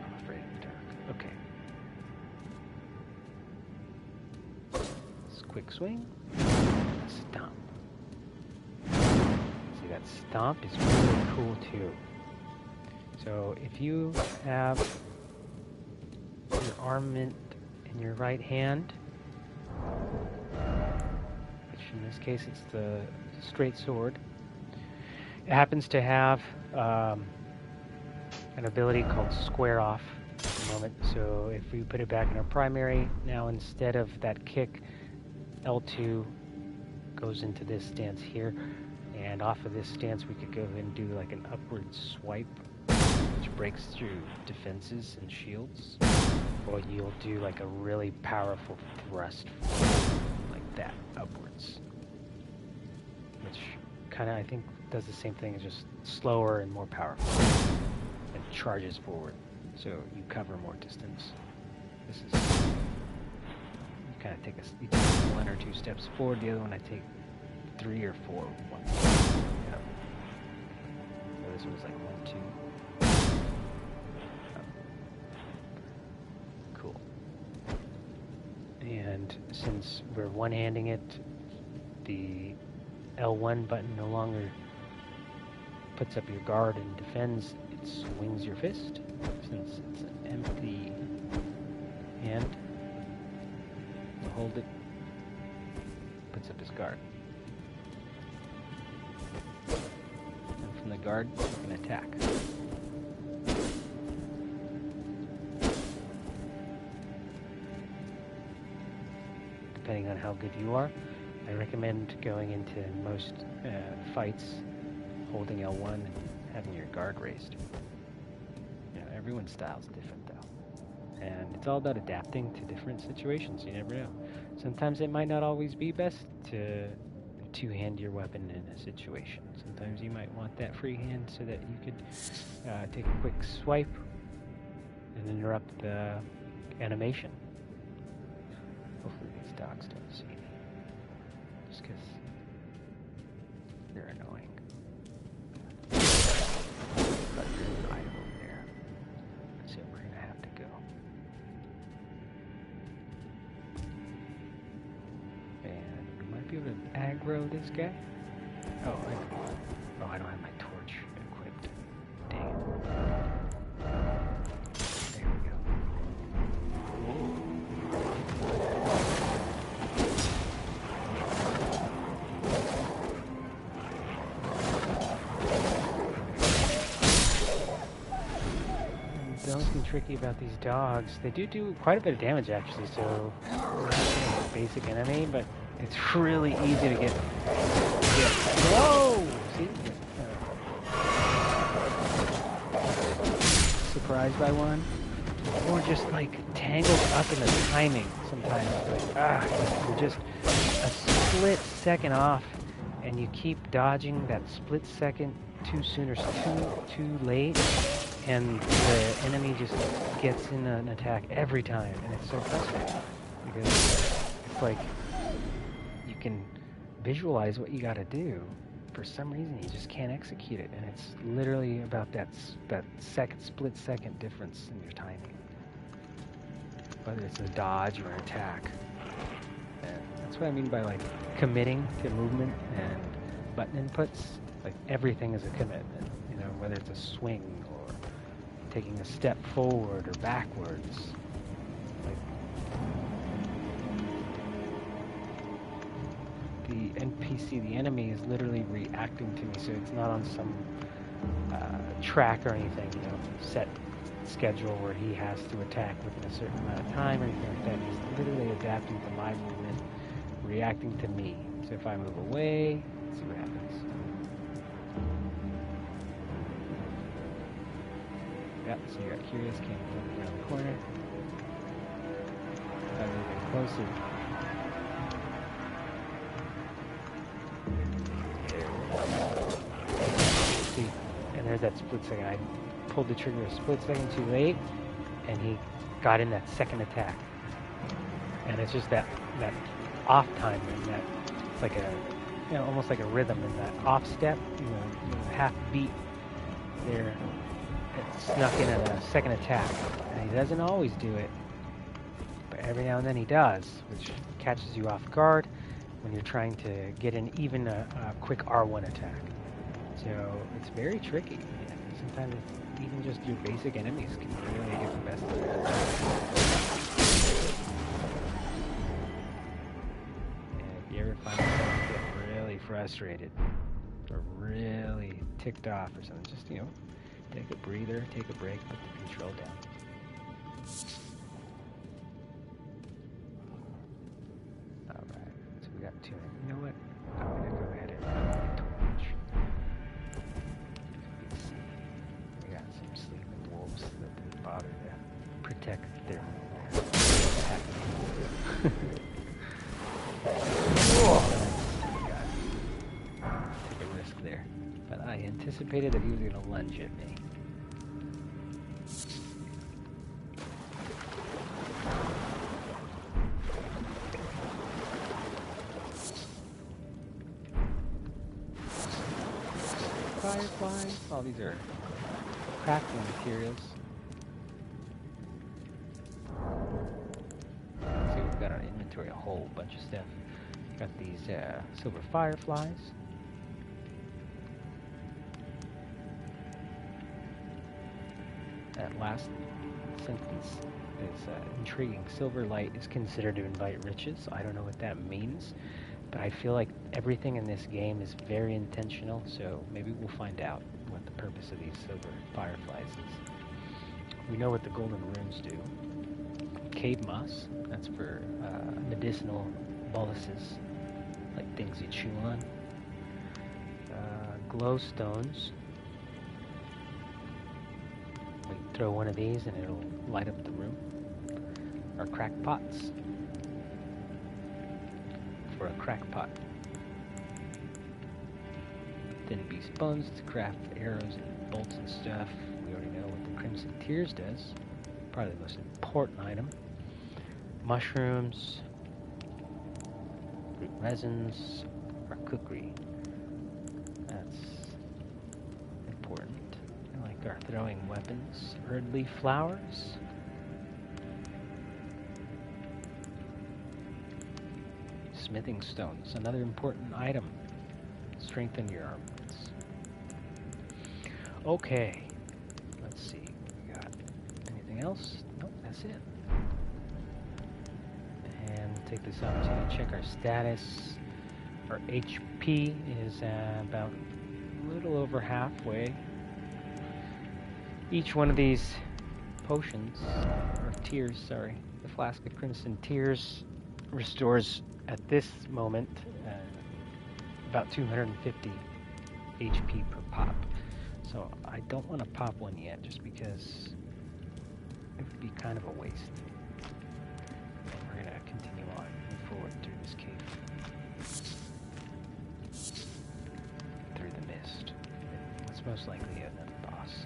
I'm afraid of the dark. Okay. Quick swing, stomp. See, that stomp is really cool too. So if you have your armament in your right hand, which in this case it's the straight sword, it happens to have an ability called square off at the moment. So if we put it back in our primary, now instead of that kick, L2 goes into this stance here, and off of this stance we could go ahead and do like an upward swipe, which breaks through defenses and shields, or you'll do like a really powerful thrust like that upwards, which kind of I think does the same thing, it's just slower and more powerful and charges forward, so you cover more distance. This is kind of take one or two steps forward, the other one I take 3 or 4. One. Yeah. So this was like 1, 2. Cool. And since we're one-handing it, the L1 button no longer puts up your guard and defends, it swings your fist. Since it's an empty hand, hold it, puts up his guard. And from the guard, you can attack. Depending on how good you are, I recommend going into most fights holding L1 and having your guard raised. You know, everyone's style's different though. And it's all about adapting to different situations. You never know. Sometimes it might not always be best to two-hand your weapon in a situation. Sometimes you might want that free hand so that you could take a quick swipe and interrupt the animation. Hopefully these dogs don't see me. Just because they're annoying. But there's an item over there. So we're going to have to go. And we might be able to aggro this guy. Oh, I don't have my torch equipped. Dang it. There we go. Something tricky about these dogs. They do quite a bit of damage actually, so basic enemy, but it's really easy to get whoa! See? Surprised by one. Or just like tangled up in the timing sometimes. Like you're just a split second off and you keep dodging that split second too soon or too late. And the enemy just gets in an attack every time, and it's so frustrating because it's like you can visualize what you got to do. For some reason, you just can't execute it, and it's literally about that split second difference in your timing, whether it's a dodge or an attack. And that's what I mean by like committing to movement and button inputs. Like everything is a commitment, you know, whether it's a swing or taking a step forward or backwards. Like the NPC, the enemy, is literally reacting to me, so it's not on some track or anything, you know, set schedule where he has to attack within a certain amount of time or anything like that. He's literally adapting to my movement, reacting to me. So if I move away, let's see what happens. Yep, so you got curious, came around the corner. If I move in closer. See, and there's that split second. I pulled the trigger a split second too late, and he got in that second attack. And it's just that off time, and that it's like a, you know, almost like a rhythm in that off step, you know, half beat there. It snuck in at a second attack, and he doesn't always do it, but every now and then he does, which catches you off guard when you're trying to get in even a quick R1 attack. So it's very tricky. Yeah, sometimes even just your basic enemies can really get the best of you. And if you ever find yourself get really frustrated or really ticked off or something, just, you know, take a breather, take a break, put the control down. Alright, so we got two. You know what? I'm going to go ahead and put my torch. We got some sleeping wolves that didn't bother to protect their happy. Take a risk there. But I anticipated that he was going to lunge at me. Fireflies. Oh, these are crafting materials. Let's see, we've got our inventory, a whole bunch of stuff. Got these silver fireflies. That last sentence is intriguing. Silver light is considered to invite riches. I don't know what that means, but I feel like everything in this game is very intentional, so maybe we'll find out what the purpose of these silver fireflies is. We know what the golden runes do. Cave moss, that's for medicinal boluses, like things you chew on. Glow stones. We throw one of these and it'll light up the room. Or crackpots. For a crackpot. Thin beast bones to craft arrows and bolts and stuff. We already know what the Crimson Tears does. Probably the most important item. Mushrooms. Root resins. Or cookery. That's important. I like our throwing weapons. Erdleaf flowers. Smithing stones, another important item. Strengthen your armaments. Okay, let's see. We got anything else? Nope, that's it. And we'll take this opportunity to check our status. Our HP is about a little over halfway. Each one of these potions, or tears, sorry, the flask of Crimson Tears restores at this moment about 250 HP per pop. So I don't want to pop one yet just because it would be kind of a waste. And we're going to continue on, move forward through this cave. Through the mist. It's most likely another boss.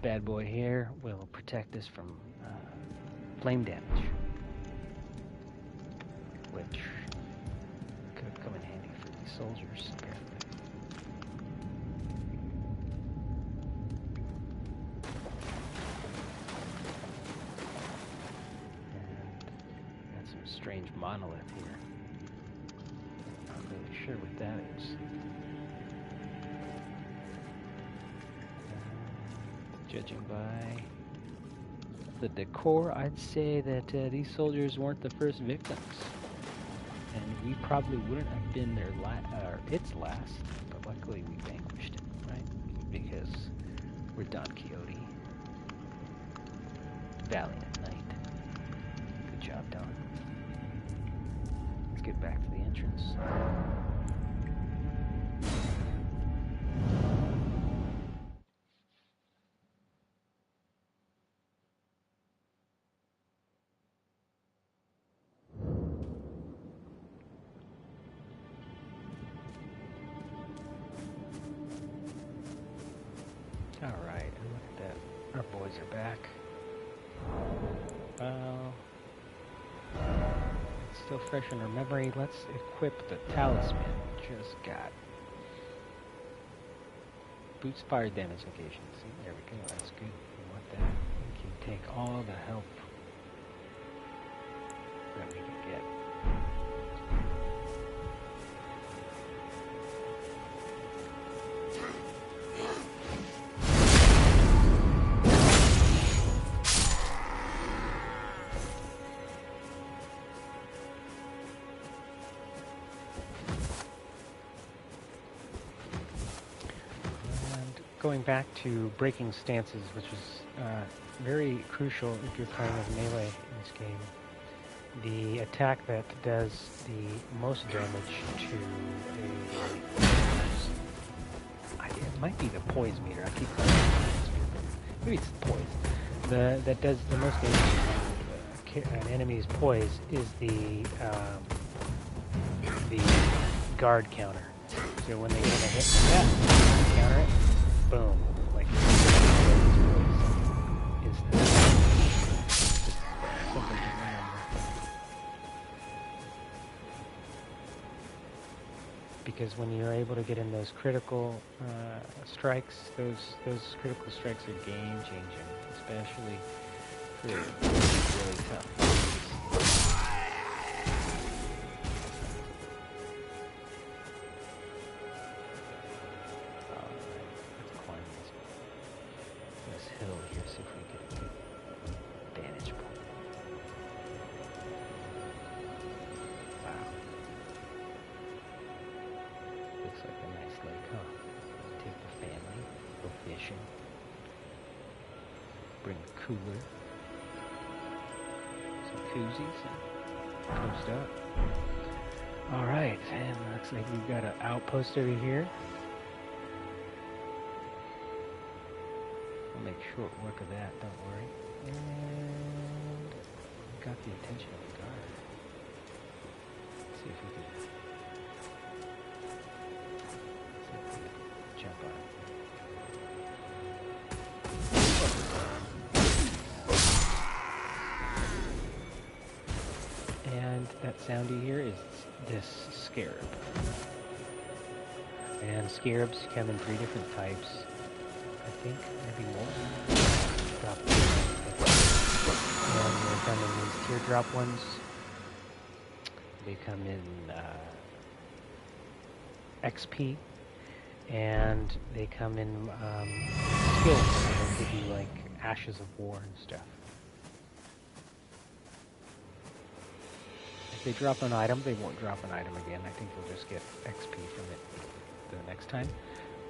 Bad boy here will protect us from flame damage, which could come in handy for these soldiers, apparently. And got some strange monolith here. Not really sure what that is. Judging by the decor, I'd say that these soldiers weren't the first victims, and we probably wouldn't have been their its last. But luckily, we vanquished it, right? Because we're Don Quixote, Valiant Knight. Good job, Don. Let's get back to the entrance. Alright, and look at that. Our boys are back. It's still fresh in our memory. Let's equip the talisman we just got. Boosts fire damage location. See, there we go. That's good. We want that. We can take all the help that we can get. going back to breaking stances, which is very crucial if you're playing as melee in this game. The attack that does the most damage to it might be the poise meter. I keep calling it poise meter. Maybe it's the poise. That does the most damage to an enemy's poise is the guard counter. So when they get a hit like that, counter it, boom, like instant. Something to remember. Because when you're able to get in those critical strikes, those critical strikes are game changing, especially for really tough. Bring a cooler, some koozies, and post up. Alright, and looks like we've got an outpost over here. We'll make short work of that, don't worry. And got the attention of the guard. Let's see if we can jump on it. And that sound you hear is this scarab. And scarabs come in 3 different types. I think maybe more. And they come in these teardrop ones. They come in XP. And they come in skills. They give you like ashes of war and stuff. They drop an item, they won't drop an item again. I think we'll just get XP from it the next time.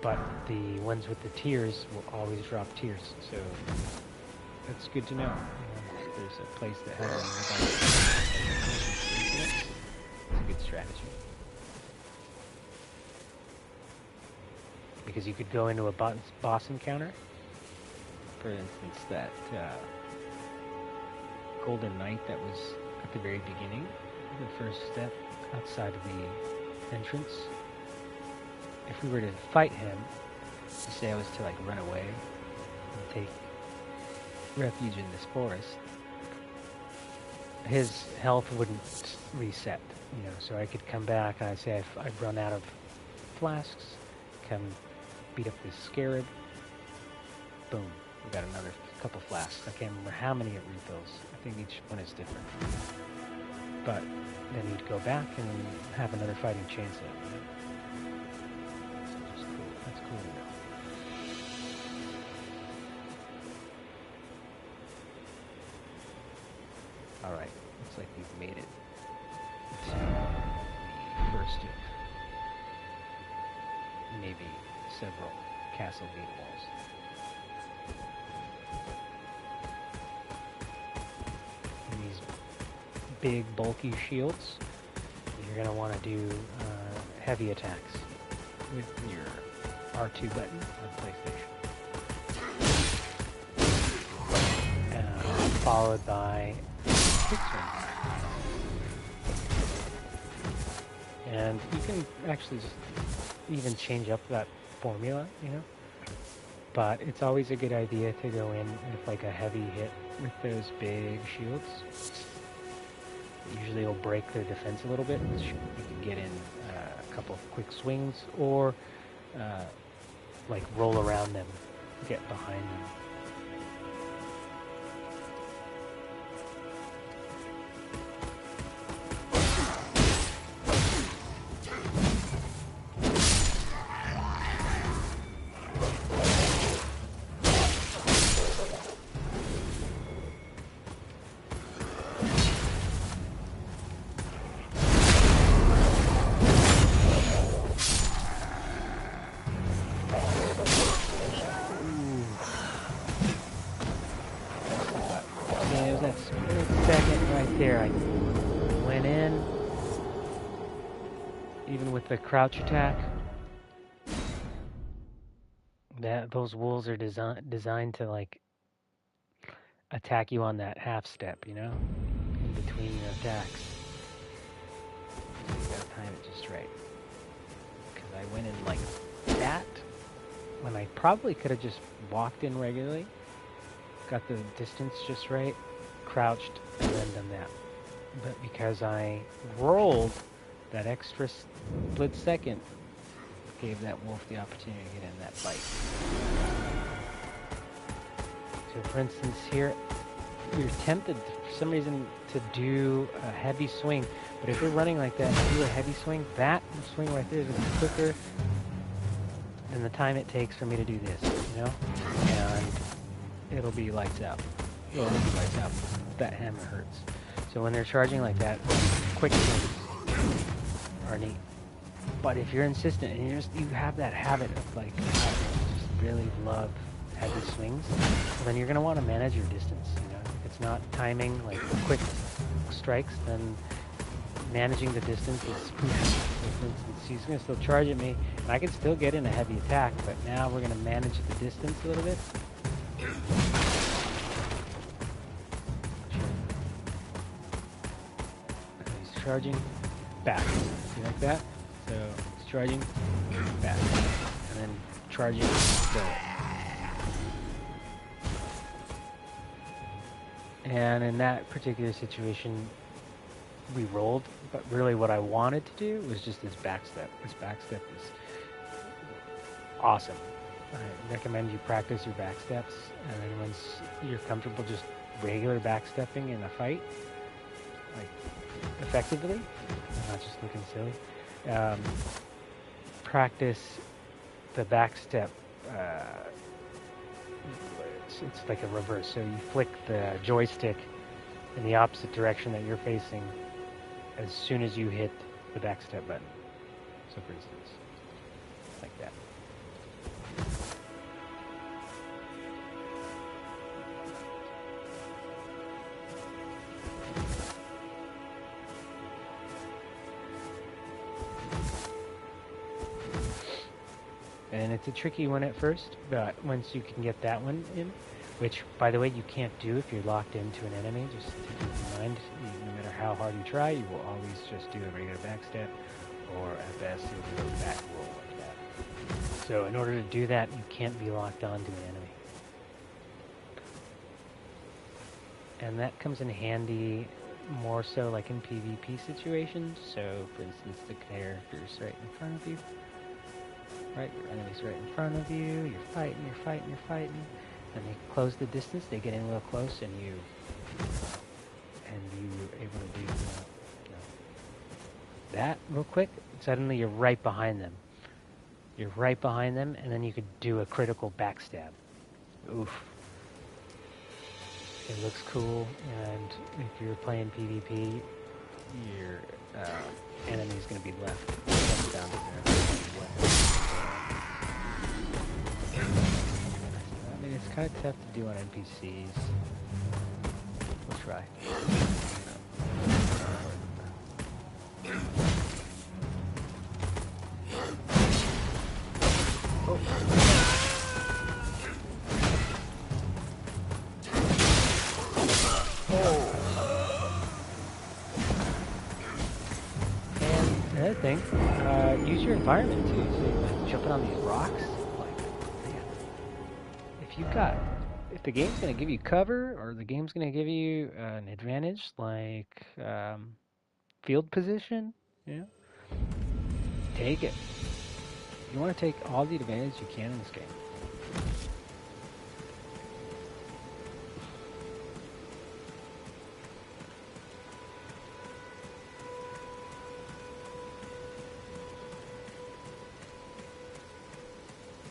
But the ones with the tiers will always drop tiers, so that's good to know. If there's a place that has a it's a good strategy. Because you could go into a boss encounter. For instance, that Golden Knight that was at the very beginning. The first step outside of the entrance. If we were to fight him, say I was to like run away and take refuge in this forest, his health wouldn't reset, you know, so I could come back and I'd say I've run out of flasks, come beat up this scarab, boom, we got another couple flasks. I can't remember how many it refills. I think each one is different. But then you'd go back and have another fighting chance at it. So just cool. That's cool to know. Alright, looks like we've made it to the first of maybe several castle gate walls. Big bulky shields, you're going to want to do heavy attacks with your R2 button on PlayStation. Followed by Quixote. And you can actually just even change up that formula, you know, but it's always a good idea to go in with like a heavy hit with those big shields. Usually it'll break their defense a little bit. You can get in a couple of quick swings or like roll around them, get behind them. there, I went in, even with the crouch attack. Those wolves are designed to like attack you on that half step, you know, in between your attacks. So you gotta time it just right. Because I went in like that when I probably could have just walked in regularly, got the distance just right, crouched, and then done that. But because I rolled that extra split second, gave that wolf the opportunity to get in that fight. So for instance here, you're tempted for some reason to do a heavy swing, but if you're running like that and do a heavy swing, that swing right there is going to be quicker than the time it takes for me to do this, you know? And it'll be lights out. It'll be lights out. That hammer hurts. So when they're charging like that, quick swings are neat. But if you're insistent and you have that habit of like just really love heavy swings, well, then you're gonna want to manage your distance. You know, if it's not timing like quick strikes, then managing the distance is crucial. So for instance, he's gonna still charge at me, and I can still get in a heavy attack. But now we're gonna manage the distance a little bit. He's charging back. See like that? So it's charging back, and then charging forward. And in that particular situation, we rolled, but really what I wanted to do was just this back step. This back step is awesome. I recommend you practice your back steps, and then once you're comfortable just regular back stepping in a fight, like effectively, not just looking silly. Practice the back step. It's like a reverse. So you flick the joystick in the opposite direction that you're facing as soon as you hit the back step button. So for instance, like that. And it's a tricky one at first, but once you can get that one in, which, by the way, you can't do if you're locked into an enemy, just to keep in mind, no matter how hard you try, you will always just do a regular backstep, or at best, you'll do a back roll like that. So in order to do that, you can't be locked onto an enemy. And that comes in handy more so like in PvP situations. So, for instance, the character's right in front of you. Right, your enemy's right in front of you, you're fighting, and they close the distance, they get in real close, and you're able to do that real quick. Suddenly you're right behind them. You're right behind them, and then you could do a critical backstab. Oof. It looks cool, and if you're playing PvP, your enemy's going to be left down to there. It's kind of tough to do on NPCs. We'll try. Oh. And another thing, use your environment too. So like jumping on these rocks. If the game's going to give you cover, or the game's going to give you an advantage, like field position, you know, take it. You want to take all the advantage you can in this game.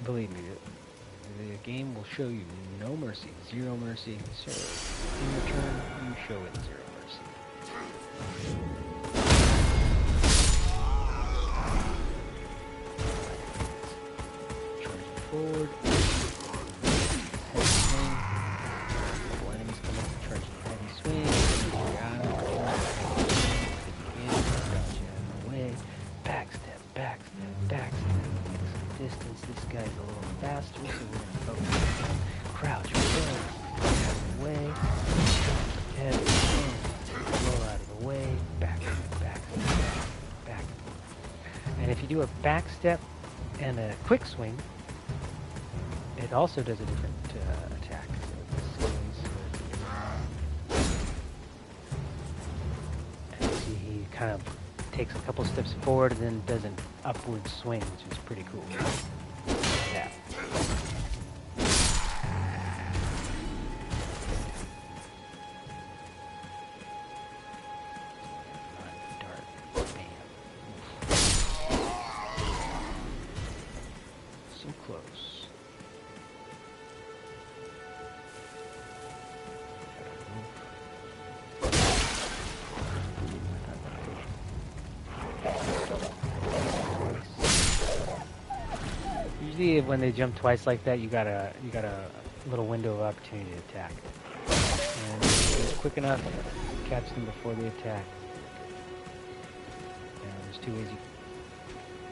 Believe me, the game will show you no mercy, zero mercy. So in return, you show it zero mercy. Charging forward. Heavy swing. Couple enemies come up, charging heavy swing. Got him. do a back step and a quick swing, it also does a different attack. So and see, he kind of takes a couple steps forward and then does an upward swing, which is pretty cool. Yeah. Usually when they jump twice like that, you got a little window of opportunity to attack. And if it's quick enough, catch them before they attack. And there's two ways you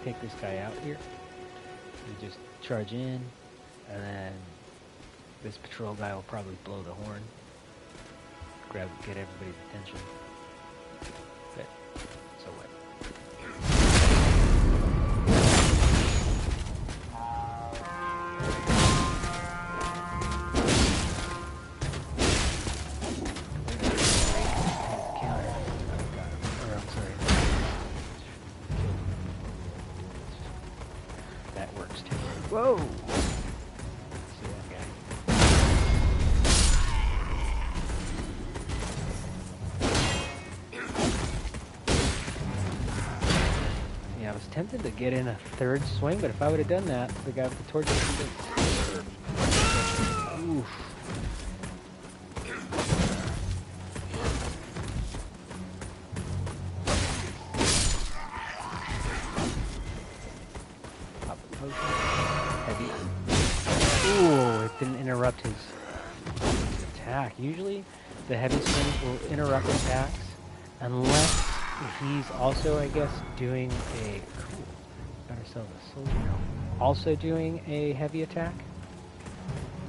take this guy out here. You just charge in, and then this patrol guy will probably blow the horn, get everybody's attention. But so what? Whoa! See that guy. Yeah, I was tempted to get in a third swing, but if I would have done that, the guy with the torch would have been... Oof. Didn't interrupt his attack. Usually the heavy swings will interrupt attacks unless he's also, I guess, doing a got ourselves a soldier now. Also doing a heavy attack.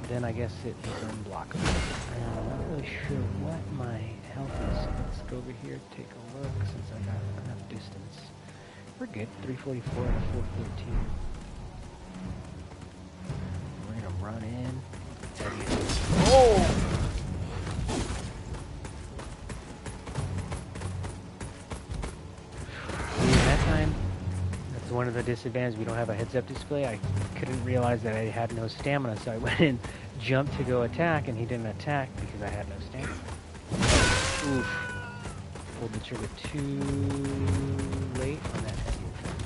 Then I guess it is unblockable. And I'm not really sure what my health is. So let's go over here, take a look since I got enough distance. We're good. 344 and 414. Run in. Oh! See, that time, that's one of the disadvantages. We don't have a heads-up display. I couldn't realize that I had no stamina, so I went and jumped to go attack, and he didn't attack because I had no stamina. Oof. Pulled the trigger too late on that heavy attack.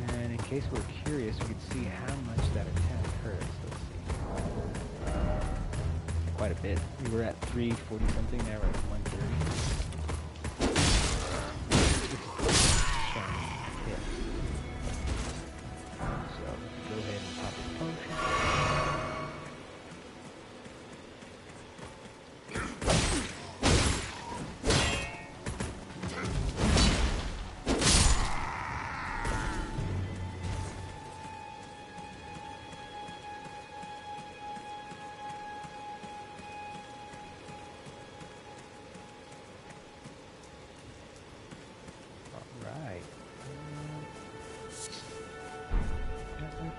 And in case we're curious, we could see how much that attack hurts. Let's see. Quite a bit. We were at 340 something, now we're at 130. So go ahead and pop the potion.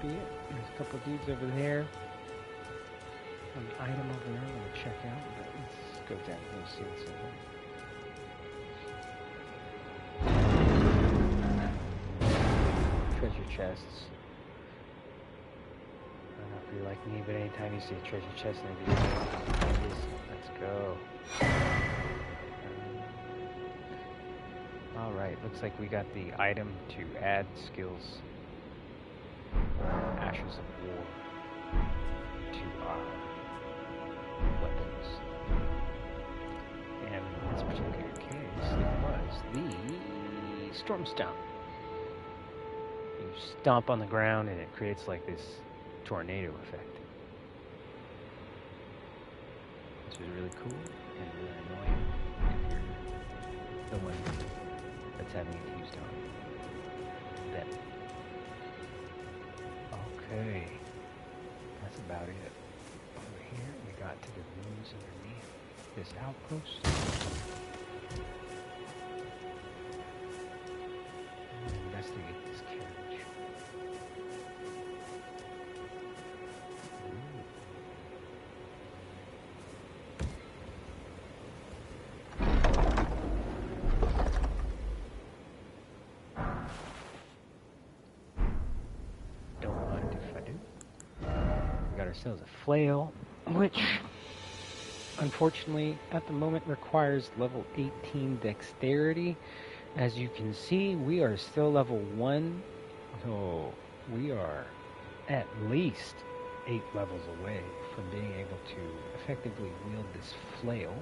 Be it. There's a couple dudes over there. An item over there I'm gonna check out, but let's go down here and see what's over there. Treasure chests. I don't know if you're like me, but anytime you see a treasure chest in a video, let's go. Alright, looks like we got the item to add skills. Ashes of War to our weapons. And in this particular case, it was the Storm Stomp. You stomp on the ground and it creates like this tornado effect. This is really cool and really annoying if you're the one that's having it used on. Then. Okay, that's about it. Over here, we got to the rooms underneath this outpost. ourselves a flail, which unfortunately at the moment requires level 18 dexterity. As you can see, we are still level 1, so we are at least 8 levels away from being able to effectively wield this flail.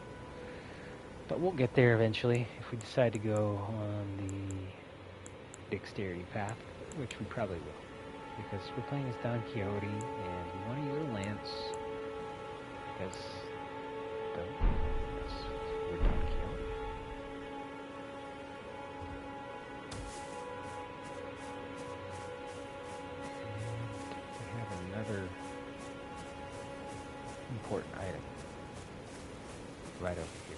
But we'll get there eventually if we decide to go on the dexterity path, which we probably will, because we're playing as Don Quixote and we want to use a lance because we're Don Quixote. And we have another important item right over here.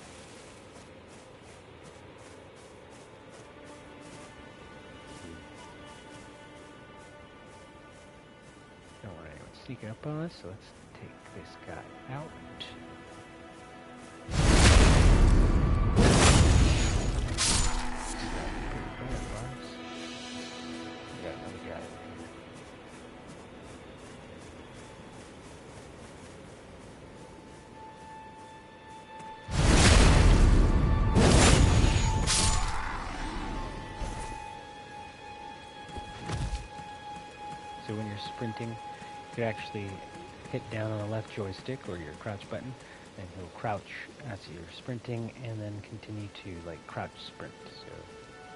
Don't want anyone sneaking up on us, so let's take this guy out. We got another guy over here. So when you're sprinting, you could actually hit down on the left joystick or your crouch button, and he'll crouch as you're sprinting, and then continue to like crouch sprint. So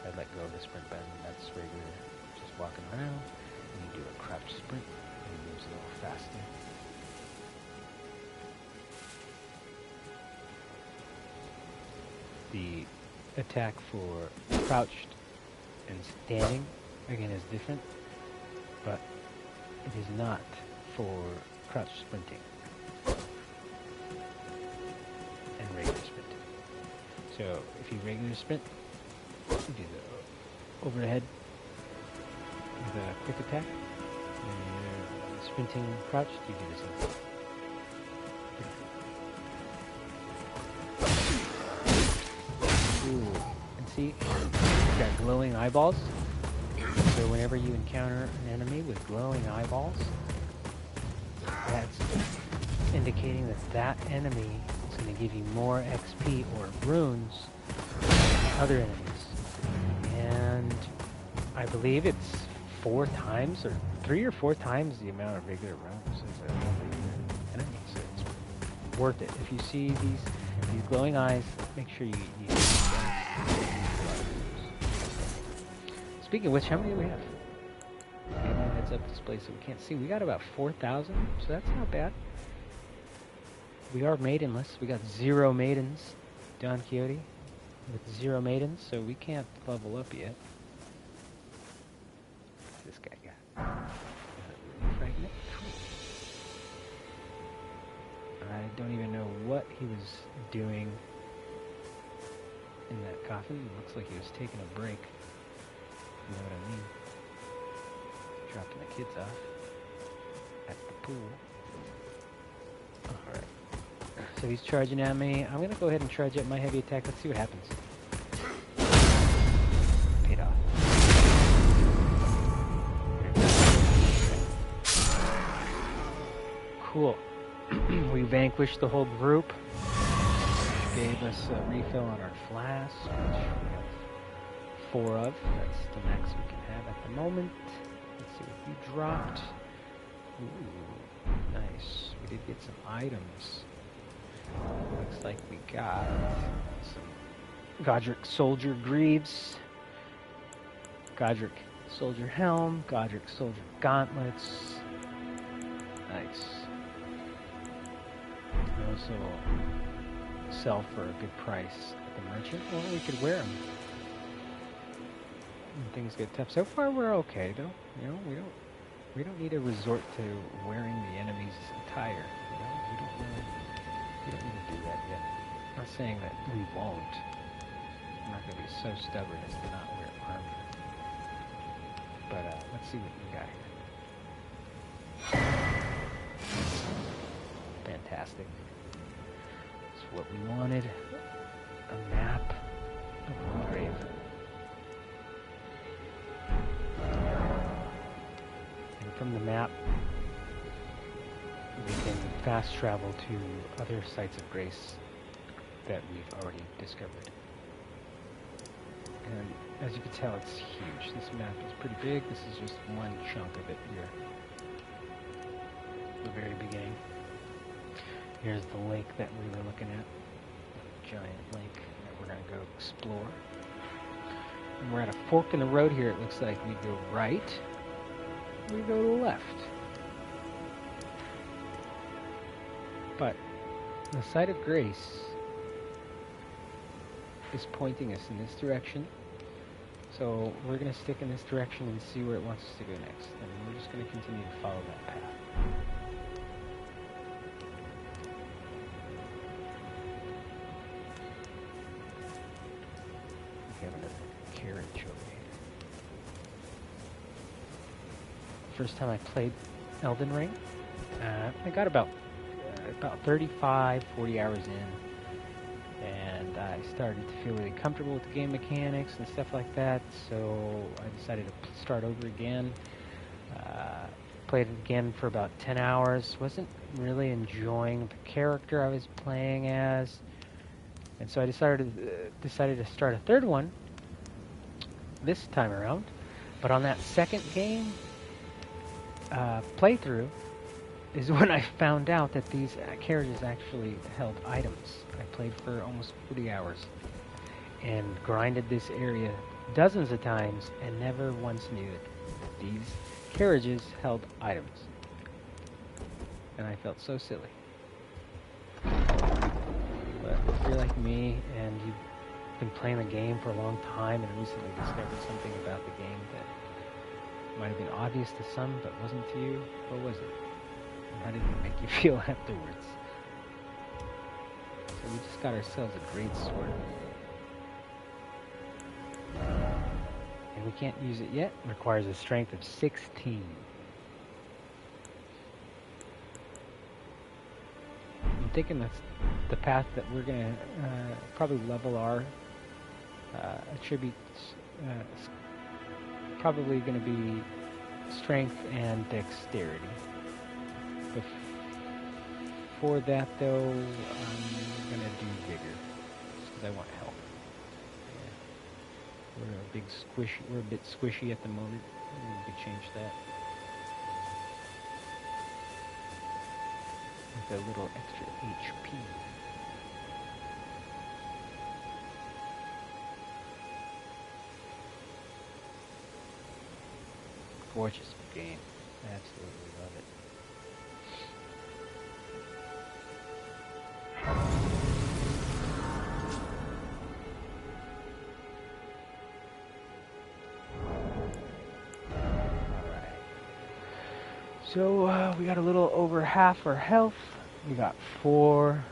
I'd let go of the sprint button. That's regular, just walking around, and you do a crouch sprint, and he moves a little faster. The attack for crouched and standing again is different, but it is not for crouch sprinting and regular sprinting. So if you regular sprint, you do the over the head with a quick attack. And you're sprinting crouched, you do the same thing. Ooh, and see, you've got glowing eyeballs. So whenever you encounter an enemy with glowing eyeballs, that's indicating that that enemy is going to give you more XP or runes than other enemies. And I believe it's 4 times, or 3 or 4 times the amount of regular runes as a regular enemy. So it's worth it. If you see these glowing eyes, make sure you use them. Speaking of which, how many do we have? Camera heads up display so we can't see. We got about 4,000, so that's not bad. We are maidenless. We got 0 maidens, Don Quixote, with 0 maidens, so we can't level up yet. What's this guy got? Fragment? I don't even know what he was doing in that coffin. It looks like he was taking a break. You know what I mean? Dropping the kids off at the pool. Alright. So he's charging at me. I'm going to go ahead and charge at my heavy attack. Let's see what happens. Paid off. Cool. We vanquished the whole group. Gave us a refill on our flask, which we have 4 of. That's the max we can have at the moment. Let's see what you dropped. Ooh, nice. We did get some items. Looks like we got some Godric Soldier Greaves, Godric Soldier Helm, Godric Soldier Gauntlets. Nice. We also sell for a good price at the merchant, or we could wear them when things get tough. So far we're okay though. You know, we don't need to resort to wearing the enemy's attire. You know, we don't need to do that yet. I'm not saying that we won't. I'm not gonna be so stubborn as to not wear armor. But let's see what we got here. Fantastic. That's what we wanted. A map of the grave. And from the map, we can fast travel to other sites of grace that we've already discovered. And as you can tell, it's huge. This map is pretty big. This is just one chunk of it here. The very beginning. Here's the lake that we were looking at. A giant lake that we're going to go explore. And we're at a fork in the road here. It looks like we go right, we go to the left. But the site of grace is pointing us in this direction. So we're going to stick in this direction and see where it wants us to go next. And we're just going to continue to follow that path. We have another carriage over here. First time I played Elden Ring, I got about 35, 40 hours in. And I started to feel really comfortable with the game mechanics and stuff like that, so I decided to start over again. Played it again for about 10 hours. Wasn't really enjoying the character I was playing as, and so I decided to start a third one this time around. But on that second game playthrough is when I found out that these carriages actually held items. I played for almost 40 hours and grinded this area dozens of times and never once knew that these carriages held items. And I felt so silly. But if you're like me and you've been playing the game for a long time and recently discovered something about the game that might have been obvious to some but wasn't to you, what was it? How did it make you feel afterwards? So we just got ourselves a great sword. And we can't use it yet. It requires a strength of 16. I'm thinking that's the path that we're going to probably level our attributes. Probably going to be strength and dexterity. Before that, though, I'm gonna do vigor, just because I want help. Yeah. We're a bit squishy at the moment. Maybe we could change that with a little extra HP. Gorgeous game. I absolutely love it. So we got a little over half our health. We got 4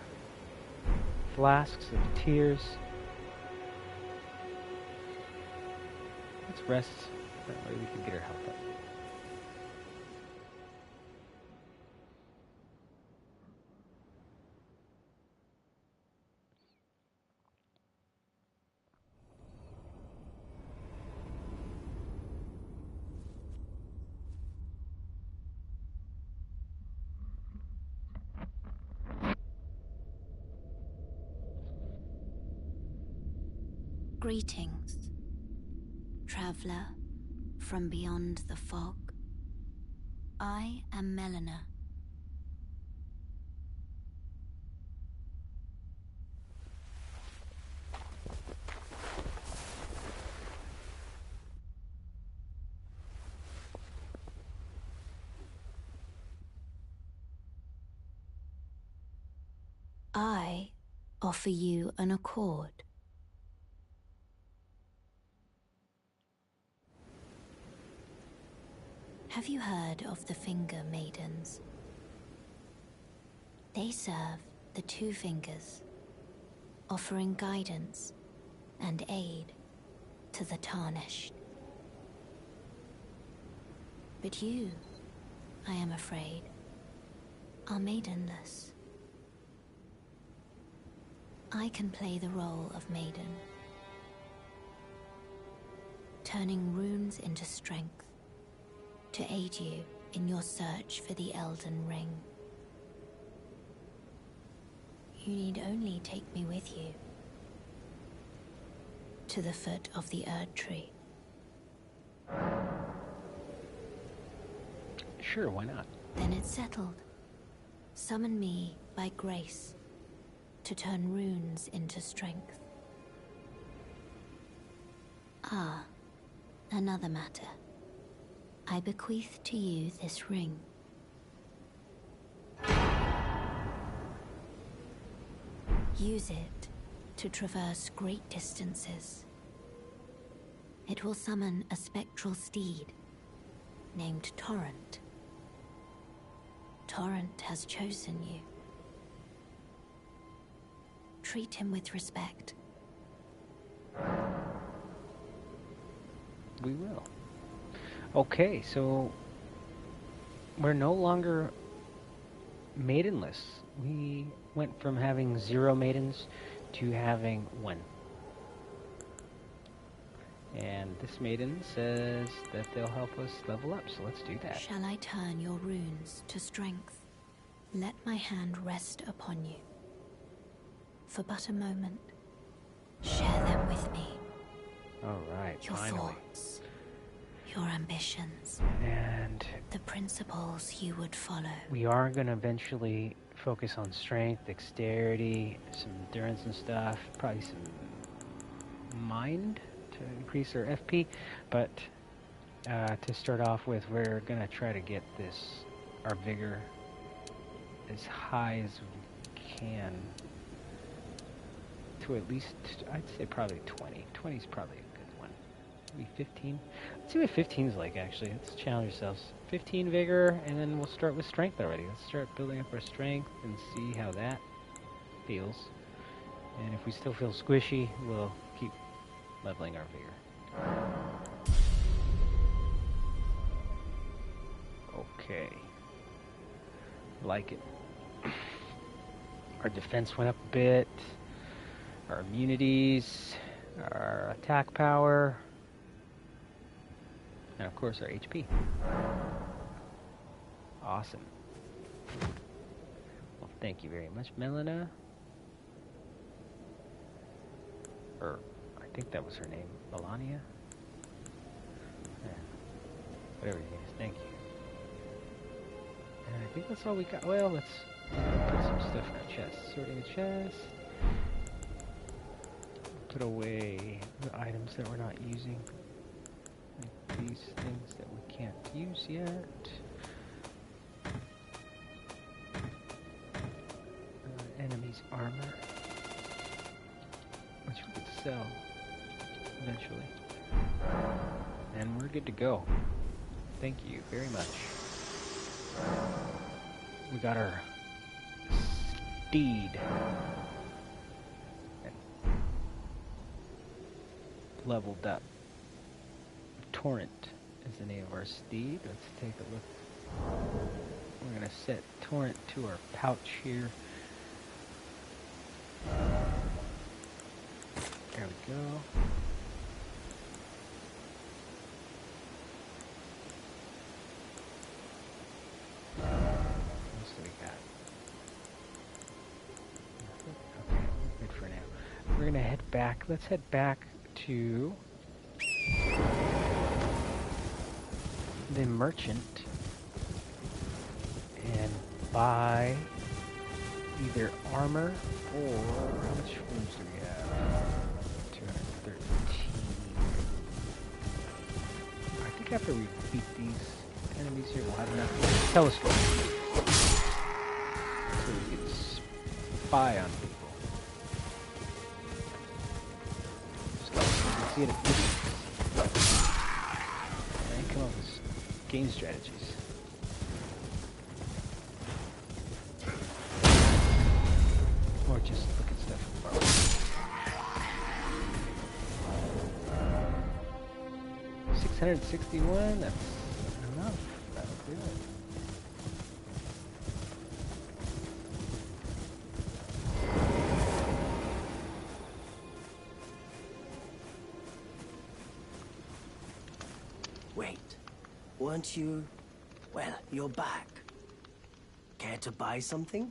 flasks of tears. Let's rest. That way we can get our health up. Greetings, traveler from beyond the fog. I am Melina. I offer you an accord. Have you heard of the Finger Maidens? They serve the 2 fingers, offering guidance and aid to the tarnished. But you, I am afraid, are maidenless. I can play the role of maiden, turning runes into strength to aid you in your search for the Elden Ring. You need only take me with you to the foot of the Erd tree. Sure, why not? Then it's settled. Summon me by grace to turn runes into strength. Ah, another matter. I bequeath to you this ring. Use it to traverse great distances. It will summon a spectral steed named Torrent. Torrent has chosen you. Treat him with respect. We will. Okay, so we're no longer maidenless. We went from having 0 maidens to having 1. And this maiden says that they'll help us level up, so let's do that. Shall I turn your runes to strength? Let my hand rest upon you. For but a moment, share them with me. All right, Your finally. thoughts, your ambitions, And the principles you would follow. we are going to eventually focus on strength, dexterity, some endurance and stuff, probably some mind to increase our FP, but to start off with, we're going to try to get our vigor as high as we can to at least, I'd say probably 20. 20 is probably a good one. Maybe 15. Let's see what 15 is like, actually. Let's challenge ourselves. 15 vigor, and then we'll start with strength already. Let's start building up our strength and see how that feels. And if we still feel squishy, we'll keep leveling our vigor. Okay. Like it. Our defense went up a bit. Our immunities, our attack power, and of course our HP. Awesome. Well, thank you very much, Melina. Or, I think that was her name, Melania? Yeah. Whatever it is, thank you. And I think that's all we got. Well, let's put some stuff in our chest. Sorting the chest. Put away the items that we're not using. Like these things that we can't use yet. Enemy's armor, which we could sell eventually. And we're good to go. Thank you very much. We got our steed. Leveled up. Torrent is the name of our steed. Let's take a look. We're going to set Torrent to our pouch here. There we go. What else do we got? Okay, we're good for now. We're going to head back. Let's head back to the merchant and buy either armor or how much runes do we have? 213. I think after we beat these enemies here, we'll have enough telescope so we can spy on people. See it at and come up with game strategies. Or just look at stuff. 661, that's enough. That'll do it. Weren't you? Well, you're back. Care to buy something?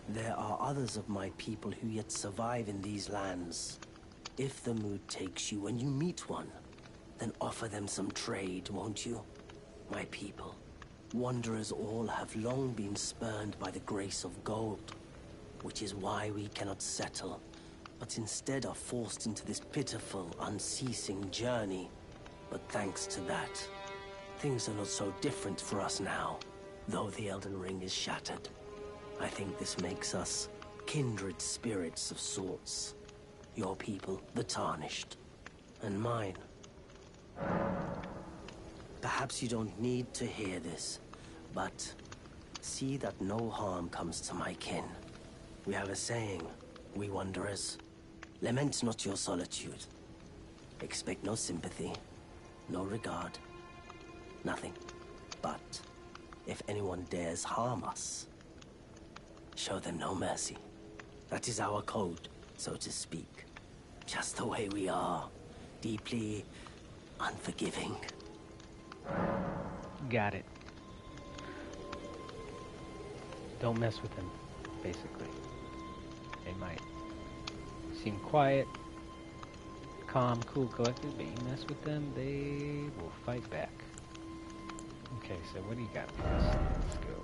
There are others of my people who yet survive in these lands. If the mood takes you when you meet one, then offer them some trade, won't you? My people, wanderers all have long been spurned by the grace of gold, which is why we cannot settle, but instead are forced into this pitiful, unceasing journey. But thanks to that, things are not so different for us now, though the Elden Ring is shattered. I think this makes us kindred spirits of sorts. Your people, the Tarnished, and mine. Perhaps you don't need to hear this, but see that no harm comes to my kin. We have a saying, we wanderers. Lament not your solitude. Expect no sympathy, no regard, nothing. But if anyone dares harm us, show them no mercy. That is our code, so to speak. Just the way we are. Deeply unforgiving. Got it. Don't mess with them, basically. They might seem quiet, calm, cool, collected, but you mess with them, they will fight back. Okay, so what do you got for us? Let's go.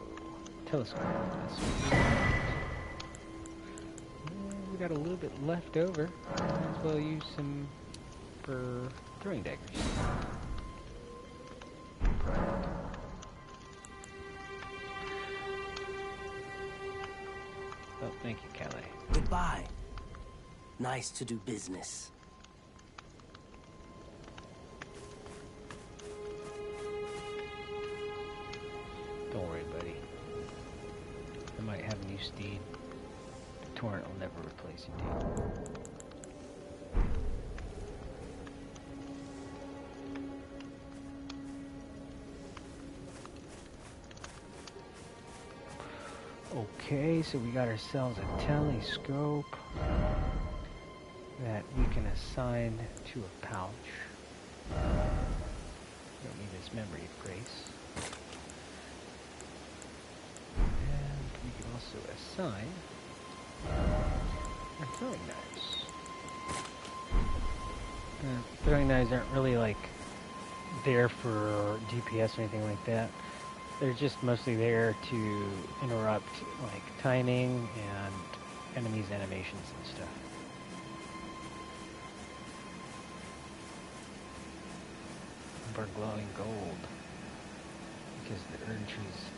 Telescope. That's what we want. Yeah, we got a little bit left over. Might as well use some for throwing daggers. Perfect. Oh, thank you, Calais. Goodbye. Nice to do business. Don't worry, buddy. I might have a new steed. The torrent will never replace you, dude. Okay, so we got ourselves a telescope that we can assign to a pouch. Don't need this memory of grace. And we can also assign our throwing knives. Throwing knives aren't really like there for DPS or anything like that. They're just mostly there to interrupt like timing and enemies' animations and stuff. We're glowing gold because the Erd tree's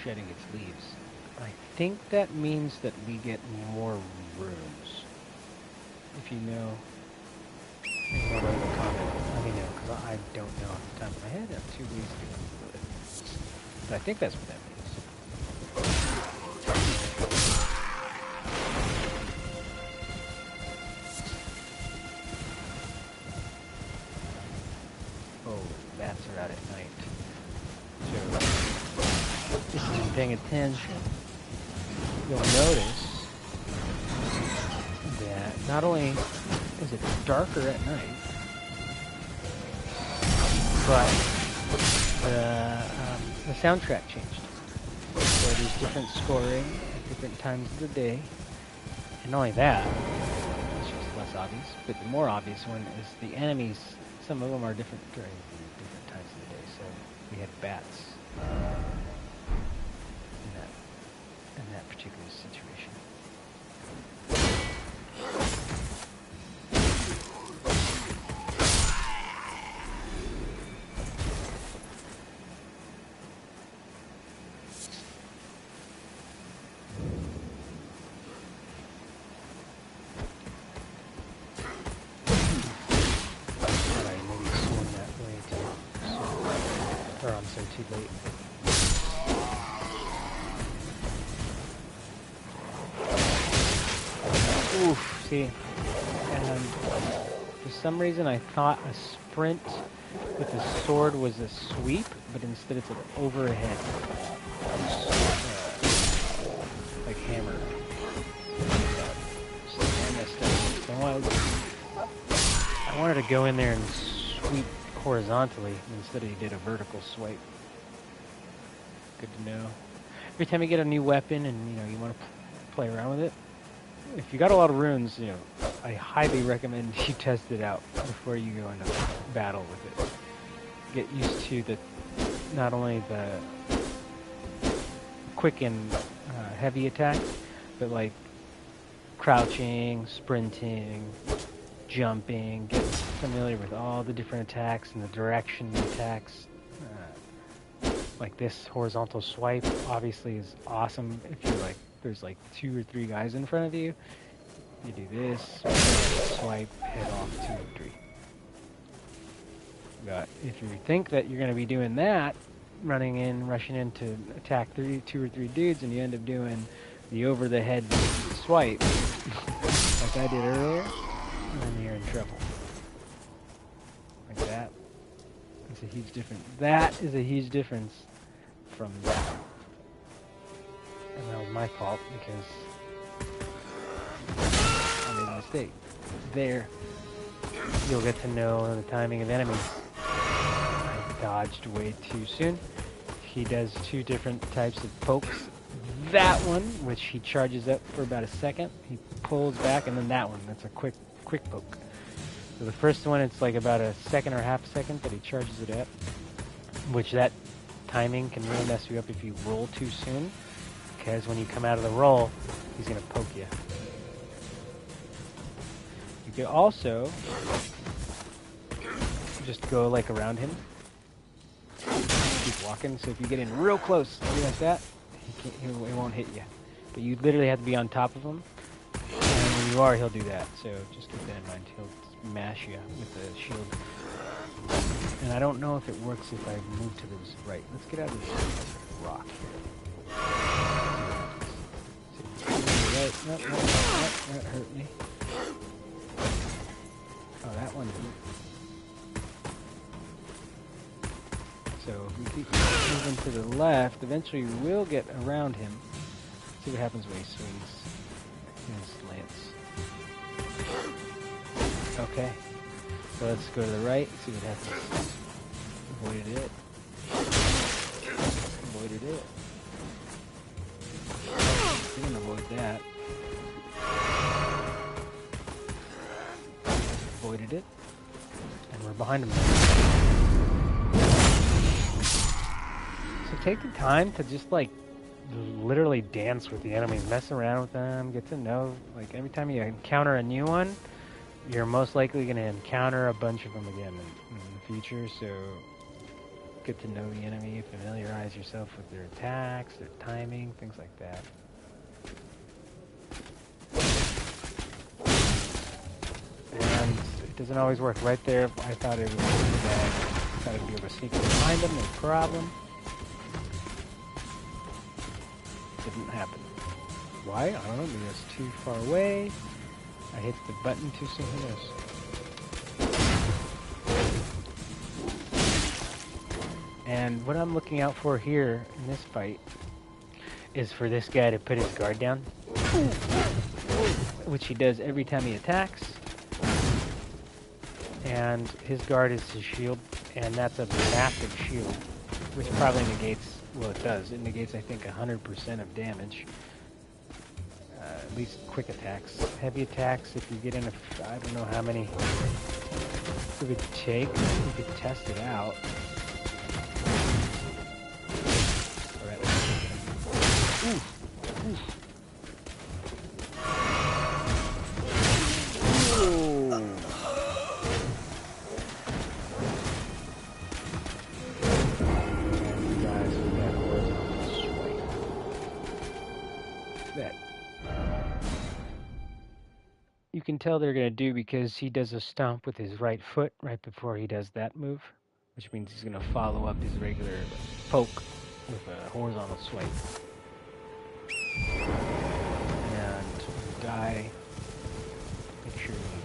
shedding its leaves. I think that means that we get more rooms. If you know, if you want to leave a comment, let me know, because I don't know off the top of my head. I'm too lazy to Google it. But I think that's what that means. Oh, bats are out at night. So, if you've been paying attention, you'll notice that not only is it darker at night, but the soundtrack changed. So there's different scoring at different times of the day. And not only that, it's just less obvious, but the more obvious one is the enemies. Some of them are different during different times of the day. So we had bats in that particular situation. Too late. Oof, see, and for some reason I thought a sprint with a sword was a sweep, but instead it's an overhead, like hammer. So I messed up. So I wanted to go in there and sweep horizontally instead he did a vertical swipe. Good to know. Every time you get a new weapon and you want to play around with it. If you got a lot of runes, I highly recommend you test it out before you go into battle with it. Get used to not only the quick and heavy attacks, but like crouching, sprinting, jumping. Get familiar with all the different attacks and the direction the attacks. Like this horizontal swipe obviously is awesome if you're like there's like 2 or 3 guys in front of you. You do this, swipe, head off 2 or 3. But if you think that you're going to be doing that, rushing in to attack 2 or 3 dudes, and you end up doing the over-the-head swipe, like I did earlier, then you're in trouble. Like that. It's a huge difference. That is a huge difference from that. And that was my fault because I made a mistake. There, you'll get to know the timing of enemies. I dodged way too soon. He does 2 different types of pokes. That one, which he charges up for about a second, he pulls back, and then that one, that's a quick poke. So the first one, it's like about a second or half a second that he charges it up, which that timing can really mess you up if you roll too soon, because when you come out of the roll, he's going to poke you. You could also just go like around him, keep walking, so if you get in real close, like that, he won't hit you. But you literally have to be on top of him, and when you are, he'll do that, so just keep that in mind. He'll mash you with the shield. And I don't know if it works if I move to this right. Let's get out of this rock here. Right. Nope, that hurt me. Oh, that one didn't. So if we keep moving to the left, eventually we will get around him. See what happens when he swings his lance. Okay, so let's go to the right, see what happens. Avoided it. Avoided it. Didn't avoid that. Avoided it. And we're behind him now. So take the time to just like literally dance with the enemies, mess around with them, get to know, like every time you encounter a new one, you're most likely going to encounter a bunch of them again in the future, so get to know the enemy, familiarize yourself with their attacks, their timing, things like that. And it doesn't always work right there. I thought it was bad. I thought I'd be able to sneak behind them, no problem. Didn't happen. Why? I don't know, maybe it's too far away. I hit the button too soon, who knows? And what I'm looking out for here in this fight is for this guy to put his guard down, which he does every time he attacks. And his guard is his shield, and that's a massive shield, which probably negates, well it does, it negates I think 100% of damage. At least quick attacks. Heavy attacks, if you get in I don't know how many it would take. You could test it out. Alright, you can tell they're going to do because he does a stomp with his right foot right before he does that move, which means he's going to follow up his regular poke with a horizontal swipe. And when you die, make sure you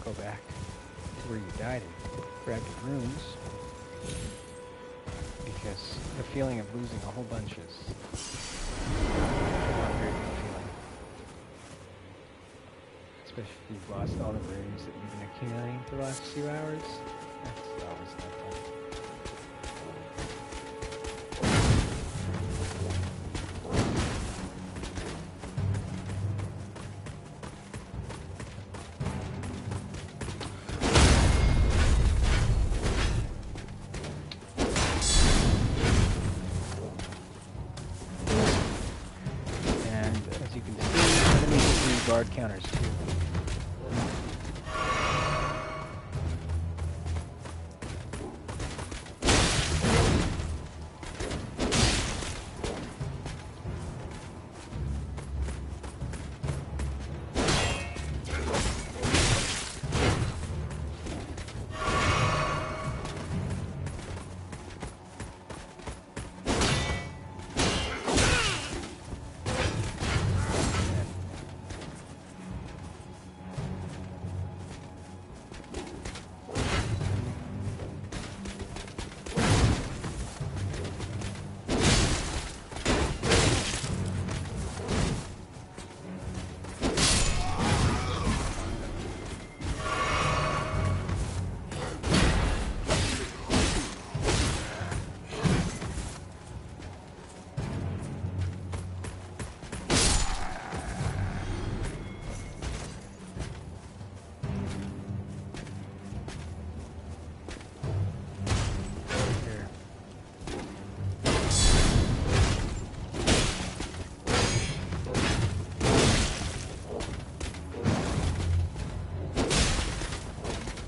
go back to where you died and grab your runes, because the feeling of losing a whole bunch is not very good feeling. Especially if you've lost all the runes that you've been accumulating for the last few hours. That's always not fun. guard counters too.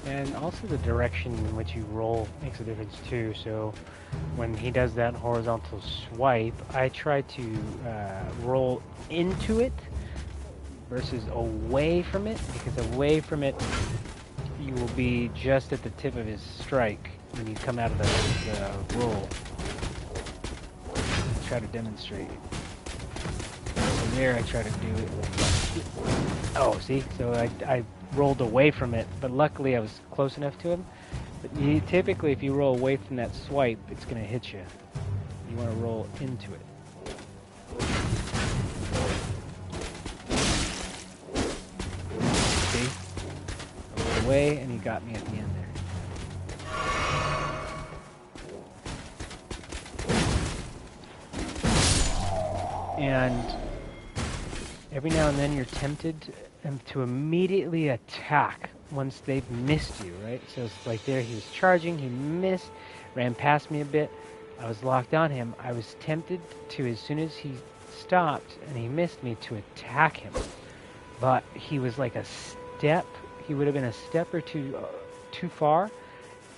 And also the direction in which you roll makes a difference too. So when he does that horizontal swipe, I try to roll into it versus away from it, because away from it you will be just at the tip of his strike when you come out of the roll. Try to demonstrate. From there I try to do it. Oh, see? So I rolled away from it, but luckily I was close enough to him. But typically, if you roll away from that swipe, it's going to hit you. You want to roll into it. See? I rolled away, and he got me at the end there. And every now and then you're tempted to immediately attack once they've missed you, right? So it's like there, he was charging, he missed, ran past me a bit, I was locked on him. I was tempted to, as soon as he stopped and he missed me, to attack him. But he was like a step, he would have been a step or two too far,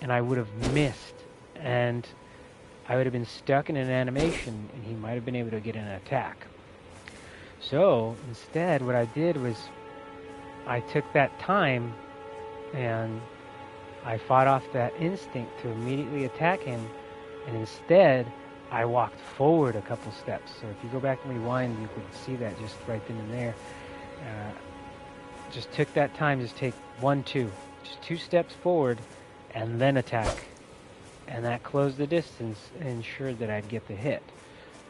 and I would have missed. And I would have been stuck in an animation, and he might have been able to get an attack. So instead, what I did was I took that time and I fought off that instinct to immediately attack him, and instead I walked forward a couple steps. So if you go back and rewind, you can see that just right then and there. Just took that time, just take 1, 2, just 2 steps forward and then attack. And that closed the distance and ensured that I'd get the hit.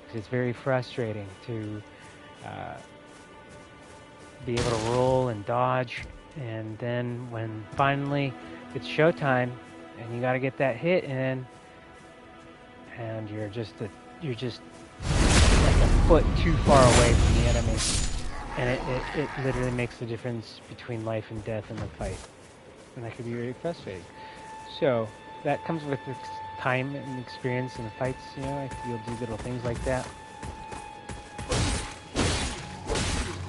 Because it's very frustrating to be able to roll and dodge, and then when finally it's showtime and you got to get that hit in, and you're just like a foot too far away from the enemy, and it literally makes the difference between life and death in the fight, and that could be very frustrating. So that comes with time and experience in the fights. You know, you'll do little things like that.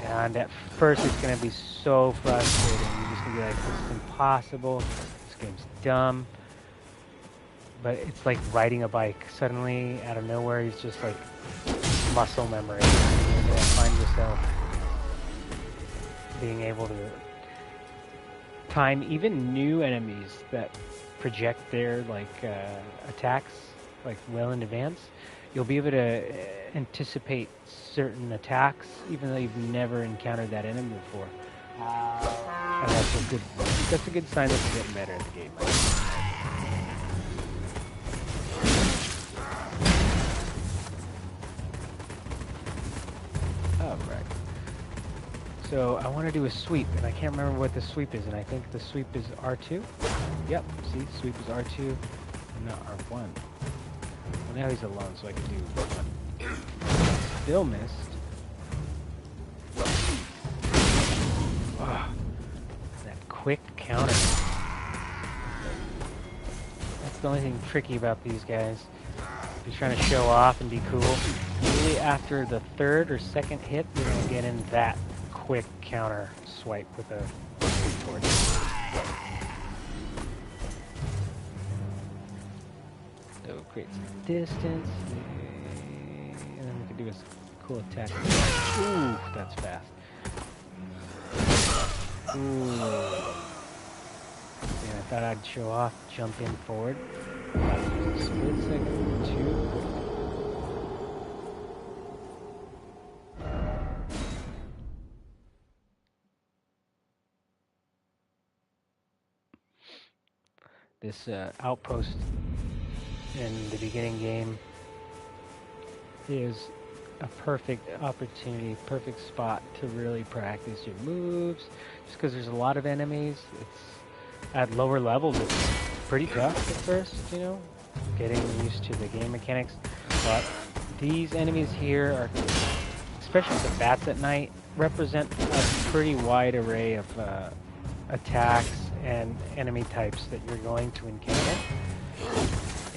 And at first it's going to be so frustrating. You're just going to be like, this is impossible, this game's dumb. But it's like riding a bike. Suddenly, out of nowhere, it's just like muscle memory. You're going to find yourself being able to time even new enemies that project their attacks like well in advance. You'll be able to anticipate certain attacks, even though you've never encountered that enemy before. And that's a good sign that you're getting better at the game. Alright. So I want to do a sweep, and I can't remember what the sweep is, and I think the sweep is R2. Yep, see, sweep is R2, and not R1. Well, now he's alone, so I can do one. Still missed. Oh, that quick counter. That's the only thing tricky about these guys. If you're trying to show off and be cool, usually after the third or second hit, you're going to get in that quick counter swipe with a torch. So create some distance, and then we can do a cool attack. Ooh, that's fast. Ooh. Yeah, I thought I'd show off, jump in forward. Split second, too quick. This outpost in the beginning game is a perfect opportunity, perfect spot to really practice your moves. Just because there's a lot of enemies, it's at lower levels. It's pretty tough at first, you know, getting used to the game mechanics. But these enemies here are, especially the bats at night, represent a pretty wide array of attacks and enemy types that you're going to encounter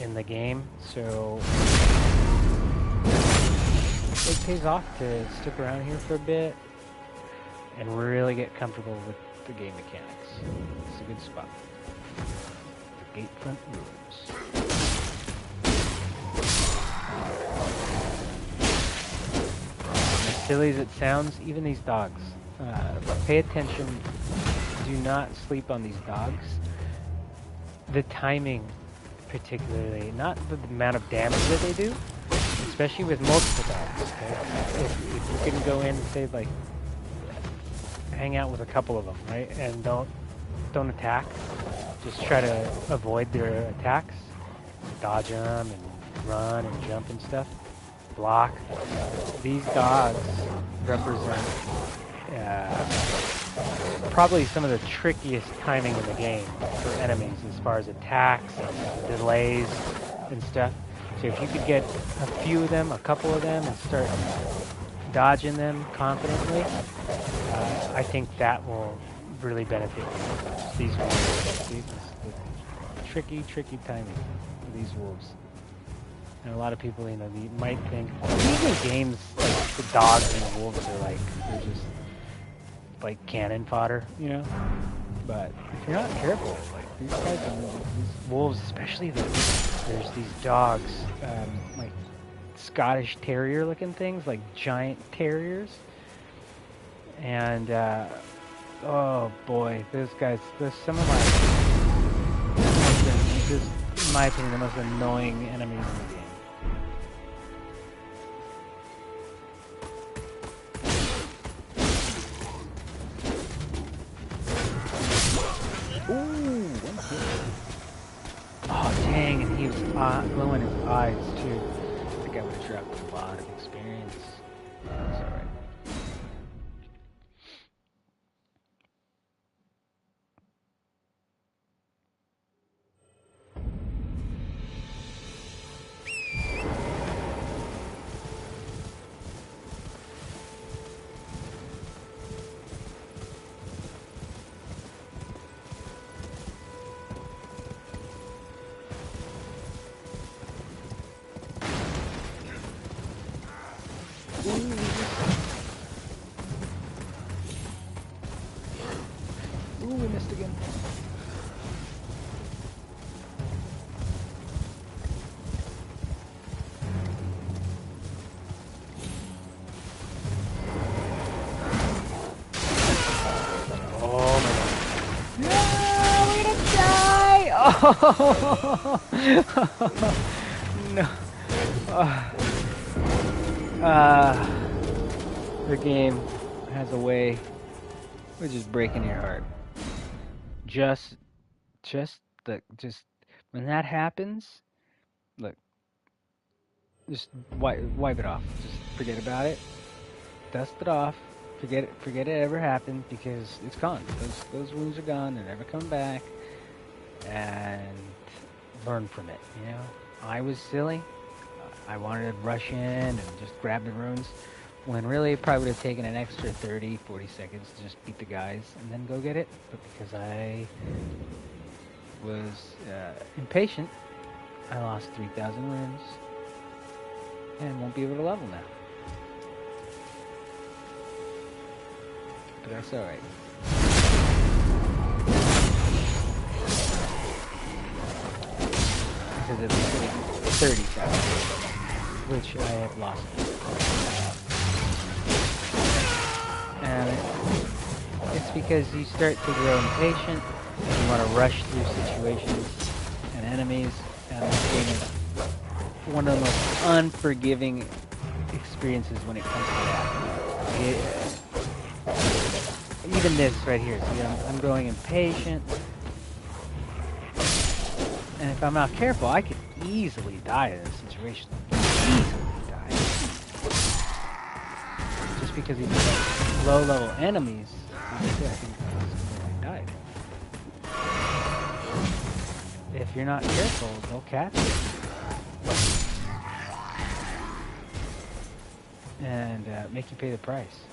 in the game. So it pays off to stick around here for a bit and really get comfortable with the game mechanics. It's a good spot. The gatefront rooms. As silly as it sounds, even these dogs. Pay attention. Do not sleep on these dogs. The timing, particularly, not the amount of damage that they do, especially with multiple dogs. Okay? If you can go in and say, like, hang out with a couple of them, right, and don't attack. Just try to avoid their attacks, dodge them and run and jump and stuff. Block. These dogs represent probably some of the trickiest timing in the game for enemies as far as attacks and delays and stuff. So if you could get a few of them, a couple of them, and start dodging them confidently, I think that will really benefit you. These wolves. The tricky timing of these wolves. And a lot of people, you know, you might think, even games like the dogs and the wolves are like, they're just like cannon fodder, you know? But if you're not careful, like these guys, these wolves, especially there's these dogs, like Scottish Terrier looking things, like giant terriers. And, oh boy, those guys, there's some of just, in my opinion, the most annoying enemies in the game. Ooh, oh dang, and he was glowing his eyes too. I think I would have dropped a lot of experience. That's alright. Ooh, we missed again. Oh my god. No, we didn't die! Oh no. The game has a way of just breaking your heart. Just when that happens, look, just wipe it off. Just forget about it. Dust it off. Forget it ever happened, because it's gone. Those wounds are gone. They're never coming back. And learn from it. You know, I was silly. I wanted to rush in and just grab the runes, when really it probably would have taken an extra 30, 40 seconds to just beat the guys and then go get it. But because I was impatient, I lost 3,000 runes and won't be able to level now. but that's alright. Because it's 30,000, which I have lost. And it's because you start to grow impatient, and you want to rush through situations and enemies, and this game is one of the most unforgiving experiences when it comes to that. Even this right here, see, I'm growing impatient, and if I'm not careful, I could easily die in this situation. Easily die. Just because these low-level enemies, I think I died. If you're not careful, they'll catch you. And make you pay the price.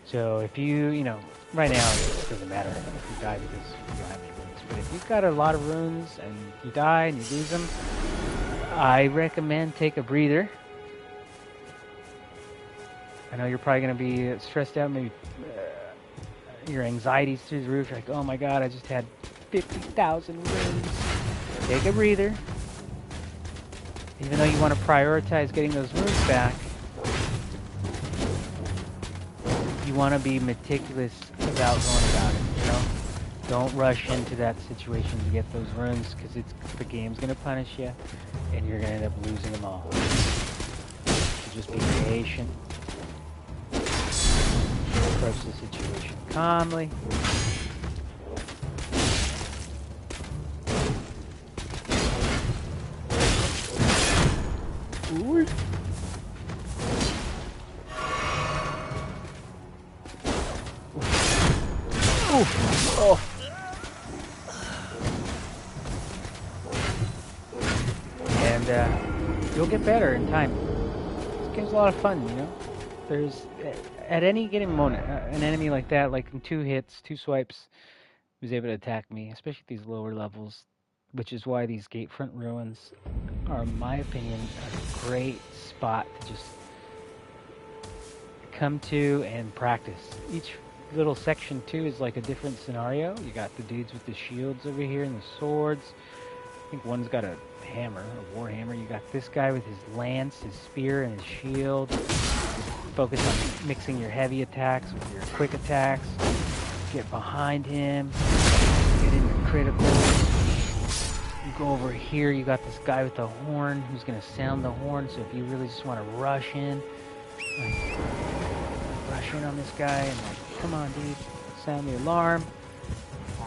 So if you know, right now it doesn't matter if you die because you don't have any runes. But if you've got a lot of runes and you die and you lose them, I recommend take a breather. I know you're probably going to be stressed out, maybe your anxiety's through the roof. You're like, oh my god, I just had 50,000 runes. Take a breather. Even though you want to prioritize getting those runes back, you want to be meticulous about going about it, you know? Don't rush into that situation to get those runes, because the game's going to punish you, and you're going to end up losing them all. So just be patient. Approach the situation calmly. Ooh. Oh. And you'll get better in time. This game's a lot of fun, you know? There's, at any given moment, an enemy like that, like in 2 hits, 2 swipes, was able to attack me, especially at these lower levels, which is why these Gatefront Ruins are, in my opinion, a great spot to just come to and practice. Each little section too is like a different scenario. You got the dudes with the shields over here and the swords. I think one's got a hammer, a war hammer. You got this guy with his lance, his spear, and his shield. Focus on mixing your heavy attacks with your quick attacks. Get behind him. Get in your criticals. You go over here. You got this guy with the horn who's gonna sound the horn. So if you really just want to rush in, rush in on this guy and like, come on, dude, sound the alarm.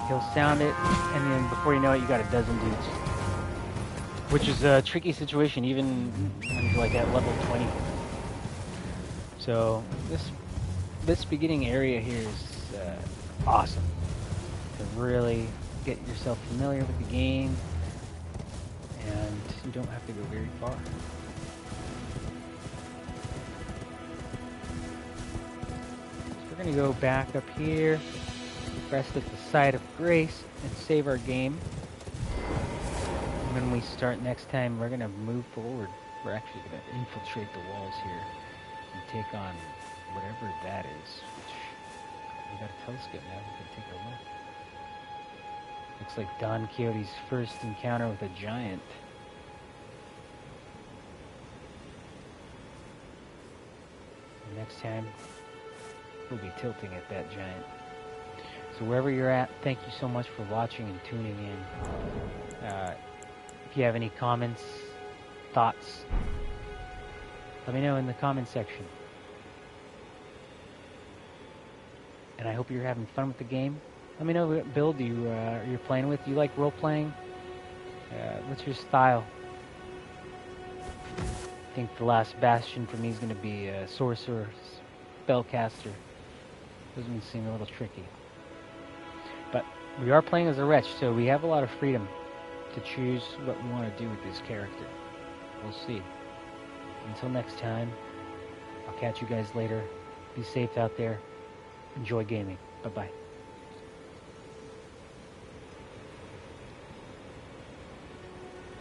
He'll sound it, and then before you know it, you got a dozen dudes. Which is a tricky situation, even when you're like at level 20. So this beginning area here is awesome to really get yourself familiar with the game, and you don't have to go very far. We're going to go back up here, rest at the site of grace, and save our game. And when we start next time, we're going to move forward. We're actually going to infiltrate the walls here and take on whatever that is. Which, we got a telescope now, we can take a look. Looks like Don Quixote's first encounter with a giant. And next time, we'll be tilting at that giant. So wherever you're at, thank you so much for watching and tuning in. If you have any comments, thoughts, let me know in the comment section. And I hope you're having fun with the game. Let me know what build you're playing with. Do you like role playing? What's your style? I think the last bastion for me is going to be a sorcerer, spellcaster. Those ones seem a little tricky. But we are playing as a wretch, so we have a lot of freedom to choose what we want to do with this character. We'll see. Until next time, I'll catch you guys later. Be safe out there. Enjoy gaming. Bye-bye.